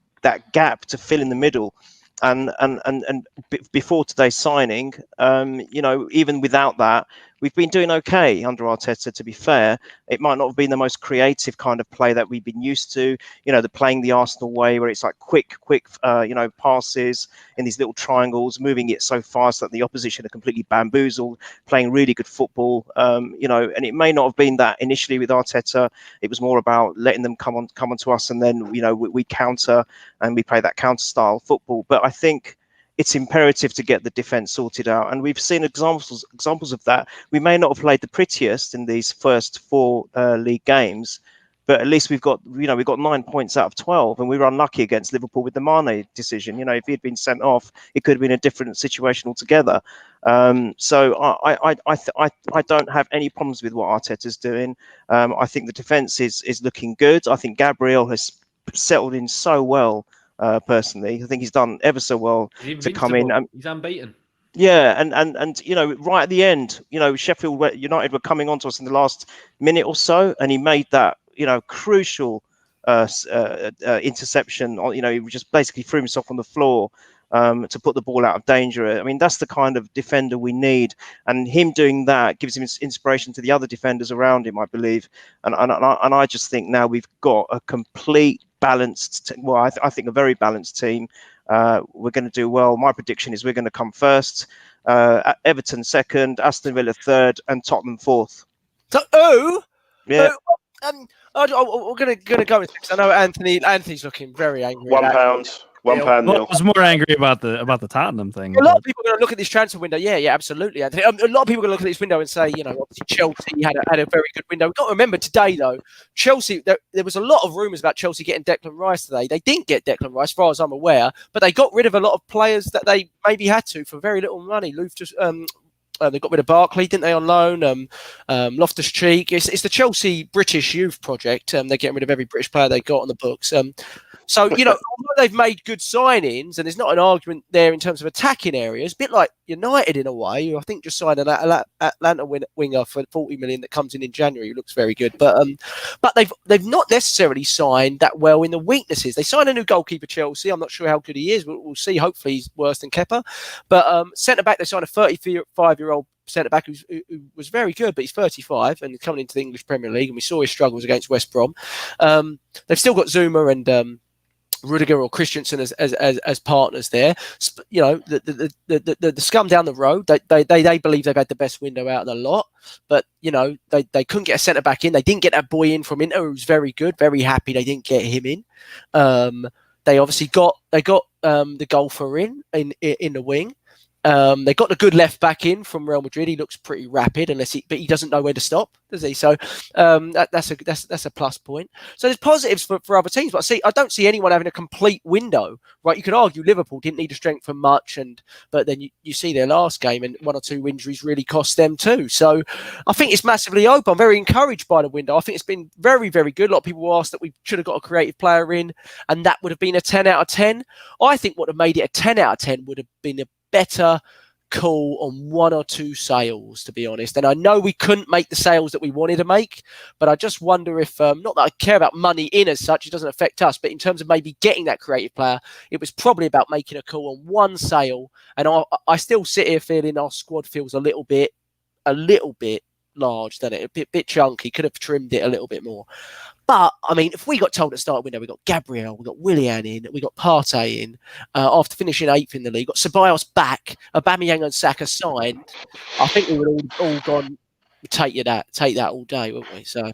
gap to fill in the middle. And before today's signing, even without that, we've been doing okay under Arteta. To be fair, it might not have been the most creative kind of play that we've been used to. The playing the Arsenal way, where it's like quick, passes in these little triangles, moving it so fast that the opposition are completely bamboozled, playing really good football. And it may not have been that initially with Arteta. It was more about letting them come on to us, and then we counter and we play that counter style football. But I think it's imperative to get the defence sorted out, and we've seen examples of that. We may not have played the prettiest in these first 4 league games, but at least we've got 9 points out of 12, and we were unlucky against Liverpool with the Mane decision. If he had been sent off, it could have been a different situation altogether. So I don't have any problems with what Arteta's doing. I think the defence is looking good. I think Gabriel has settled in so well. Personally, I think he's done ever so well to come in. He's unbeaten. Yeah, and right at the end, Sheffield United were coming onto us in the last minute or so, and he made that crucial interception. He just basically threw himself on the floor to put the ball out of danger. I mean, that's the kind of defender we need, and him doing that gives him inspiration to the other defenders around him, I believe. And I just think now we've got a complete balanced. I think a very balanced team. We're going to do well. My prediction is we're going to come first, Everton second, Aston Villa third, and Tottenham fourth. So, yeah. we're going to go with this. I know Anthony's looking very angry. £1. £1 Well, Neil. I was more angry about the Tottenham thing. A lot of people are going to look at this transfer window. Yeah, absolutely, Anthony. A lot of people are going to look at this window and say, obviously Chelsea had a very good window. We've got to remember today, though, Chelsea. There was a lot of rumours about Chelsea getting Declan Rice today. They didn't get Declan Rice, as far as I'm aware, but they got rid of a lot of players that they maybe had to for very little money. They got rid of Barkley, didn't they, on loan? Loftus-Cheek. It's the Chelsea British Youth Project. They're getting rid of every British player they got on the books. So, although they've made good signings, and there's not an argument there in terms of attacking areas, a bit like United in a way, who I think just signed an Atlanta winger for 40 million that comes in January, who looks very good. But they've not necessarily signed that well in the weaknesses. They signed a new goalkeeper, Chelsea. I'm not sure how good he is. We'll see. Hopefully he's worse than Kepa. But centre-back, they signed a 35-year-old centre-back who was very good, but he's 35 and coming into the English Premier League, and we saw his struggles against West Brom. They've still got Zuma and Rudiger or Christensen as partners there. The scum down the road, they believe they've had the best window out of the lot, but they couldn't get a centre back in. They didn't get that boy in from Inter who's very good, very happy they didn't get him in. They obviously got the golfer in the wing. They got the good left back in from Real Madrid. He looks pretty rapid, but he doesn't know where to stop, does he? So that's a plus point. So there's positives for other teams, but I don't see anyone having a complete window, right? You could argue Liverpool didn't need to strengthen much, but then you see their last game and one or two injuries really cost them too. So I think it's massively open. I'm very encouraged by the window. I think it's been very, very good. A lot of people asked that we should have got a creative player in, and that would have been a 10 out of 10. I think what would have made it a 10 out of 10 would have been a better call on one or two sales, to be honest. And I know we couldn't make the sales that we wanted to make, but I just wonder if, not that I care about money in as such, it doesn't affect us, but in terms of maybe getting that creative player, it was probably about making a call on one sale. And I still sit here feeling our squad feels a little bit large, doesn't it? A bit chunky. Could have trimmed it a little bit more. But, I mean, if we got told at the start of the window, we got Gabriel, we got Willian in, we got Partey in, after finishing 8th in the league, got Ceballos back, Aubameyang and Saka signed, I think we would all gone, take that all day, wouldn't we? So,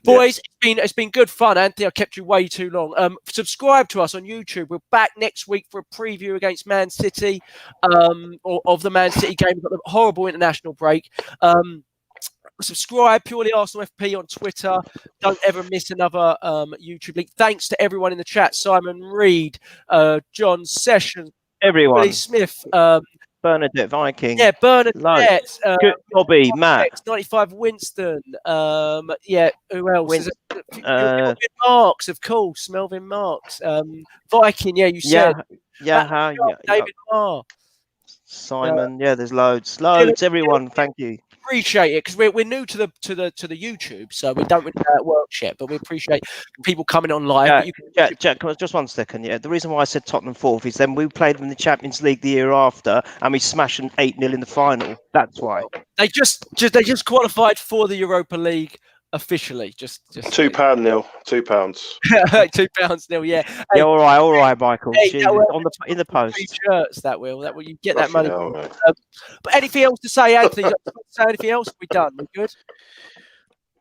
boys, it's been good fun, Anthony. I kept you way too long. Subscribe to us on YouTube. We're back next week for a preview against Man City, or of the Man City game. We've got the horrible international break. Subscribe, Purely Arsenal FP on Twitter. Don't ever miss another YouTube link. Thanks to everyone in the chat. Simon Reed, John Sessions, Everyone. Billy Smith, Bernadette Viking. yeah, Bernadette, Good Bobby, Matt. 95 Winston. Who else? Win- Melvin Marks, of course. Melvin Marks. Viking, you said. David Marr. Simon, there's loads. Everyone, thank you. Appreciate it because we're new to the YouTube, so we don't really know how it works yet. But we appreciate people coming on live. Jack, just 1 second. The reason why I said Tottenham 4th is then we played them in the Champions League the year after, and we smashed them 8-0 in the final. That's why they just qualified for the Europa League officially. Just £2 nil, £2. £2 nil. Yeah. Hey, all right, Michael. hey, In the post. Free shirts that will you get that money. Hell, but anything else to say, Anthony? Say anything else? We done? We good?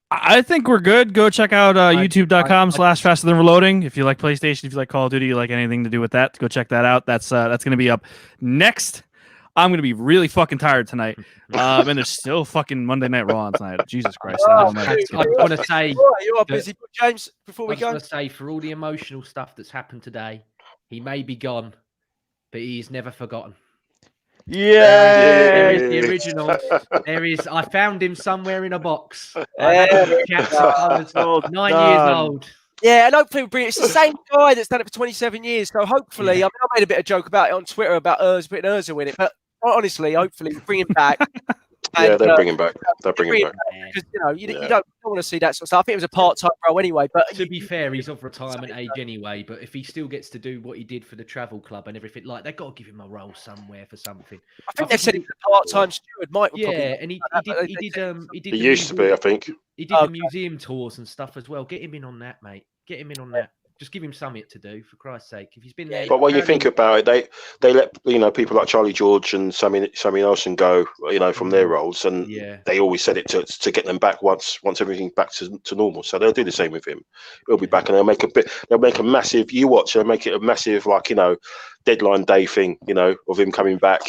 I think we're good. Go check out youtube.com/faster than reloading. If you like PlayStation, if you like Call of Duty, you like anything to do with that, go check that out. That's going to be up next. I'm going to be really fucking tired tonight. And there's still fucking Monday Night Raw tonight. Jesus Christ. I want to say... You are busy, James, before we go. I want to say, for all the emotional stuff that's happened today, he may be gone, but he is never forgotten. There is the original. I found him somewhere in a box. I was 9 years old. Yeah, and hopefully it's the same guy that's done it for 27 years. So hopefully, I made a bit of joke about it on Twitter about putting Ozil in it, but honestly, hopefully bring him back. They'll bring him back. They'll bring him back. Because you don't want to see that sort of stuff. I think it was a part-time role anyway. But to be fair, he's of retirement age anyway. But if he still gets to do what he did for the travel club and everything, they've got to give him a role somewhere for something. I think they said he was a part-time steward. Mike, and he did. He used to be, I think. He did the museum tours and stuff as well. Get him in on that, mate. Get him in on that. Just give him something to do, for Christ's sake. If he's been there, but when you think about it, they let people like Charlie George and Sammy Nelson go, from their roles, and they always said it to get them back once everything's back to normal. So they'll do the same with him. He'll be back, and they'll make a massive. You watch, they'll make it a massive deadline day thing, of him coming back,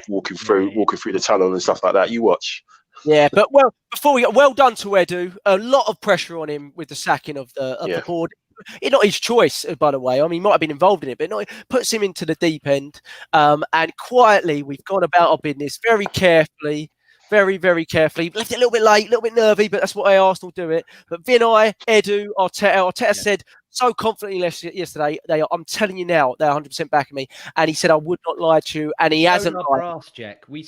walking through the tunnel and stuff like that. You watch. Yeah, but before we go, well done to Edu. A lot of pressure on him with the sacking of the board. It's not his choice, by the way. I mean, he might have been involved in it, but it puts him into the deep end. And quietly, we've gone about our business very carefully, very, very carefully. Left it a little bit late, a little bit nervy, but that's what Arsenal do it. But Vinay, Edu, Arteta said, so confidently yesterday. I'm telling you now, they're 100% backing me. And he said, I would not lie to you. And he hasn't lied. Brass, Jack. We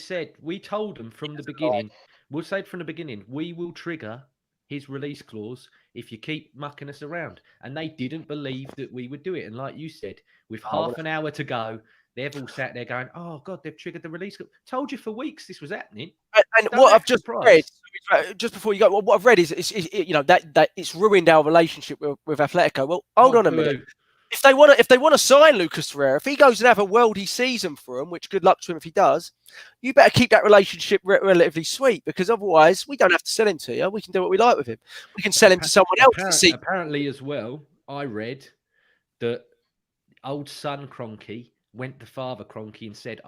told them from the beginning. We'll say it from the beginning. We will trigger his release clause if you keep mucking us around. And they didn't believe that we would do it. And like you said, with half an hour to go, they've all sat there going, "Oh God, they've triggered the release clause." Told you for weeks this was happening. And what I've just read, just before you go, what I've read is that it's ruined our relationship with Atletico. Well, hold on a minute. If they want to sign Lucas Torreira, if he goes and have a worldy season for him, which good luck to him if he does, you better keep that relationship relatively sweet, because otherwise we don't have to sell him to you. We can do what we like with him. We can sell him to someone else. Apparently, as well, I read that old son Kroenke went to father Kroenke and said,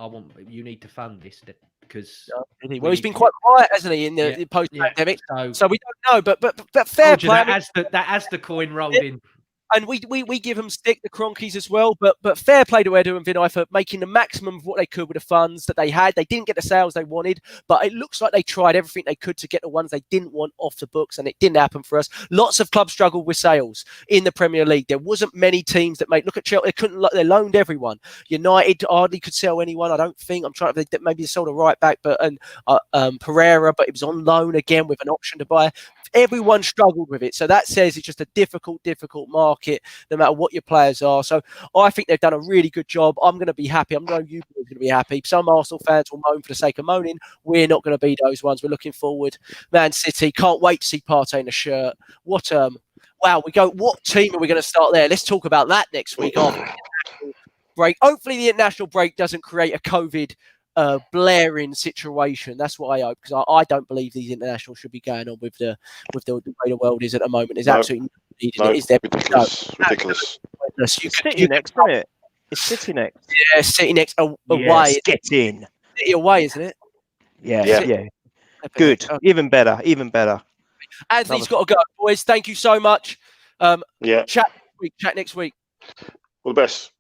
you need to fund this because he's been quite quiet, hasn't he, in the post-pandemic? So we don't know, but fair play. That as the coin rolled in. And we give them stick, the Cronkies as well, but fair play to Edu and Vinay for making the maximum of what they could with the funds that they had. They didn't get the sales they wanted, but it looks like they tried everything they could to get the ones they didn't want off the books, and it didn't happen for us. Lots of clubs struggled with sales in the Premier League. There wasn't many teams that look at Chelsea. They loaned everyone. United hardly could sell anyone, I don't think. I'm trying to think, maybe they sold a right back, and Pereira, but it was on loan again with an option to buy. Everyone struggled with it. So that says it's just a difficult market, no matter what your players are. So I think they've done a really good job. I'm going to be happy. I know you boys are going to be happy. Some Arsenal fans will moan for the sake of moaning. We're not going to be those ones. We're looking forward. Man City, can't wait to see Partey in the shirt. What team are we going to start there? Let's talk about that next week after the international break. Hopefully the international break doesn't create a COVID blaring situation. That's what I hope, because I don't believe these internationals should be going on with the way the world is at the moment. It's absolutely needed. It is there. Ridiculous. It's City next, isn't it? It's City next. Yeah, City next away. Yes, get in. City away, isn't it? Yeah. Good. Even better. Anthony's got to go, boys. Thank you so much. Chat next week. All the best.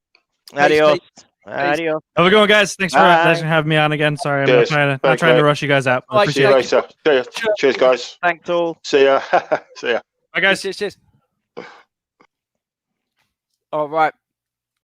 Adios. Have a good one, guys. Thanks for having me on again. Sorry, I'm not trying to rush you guys out. See you later. Cheers, guys. Thanks all. See ya. See ya. Bye, guys. Cheers. All right.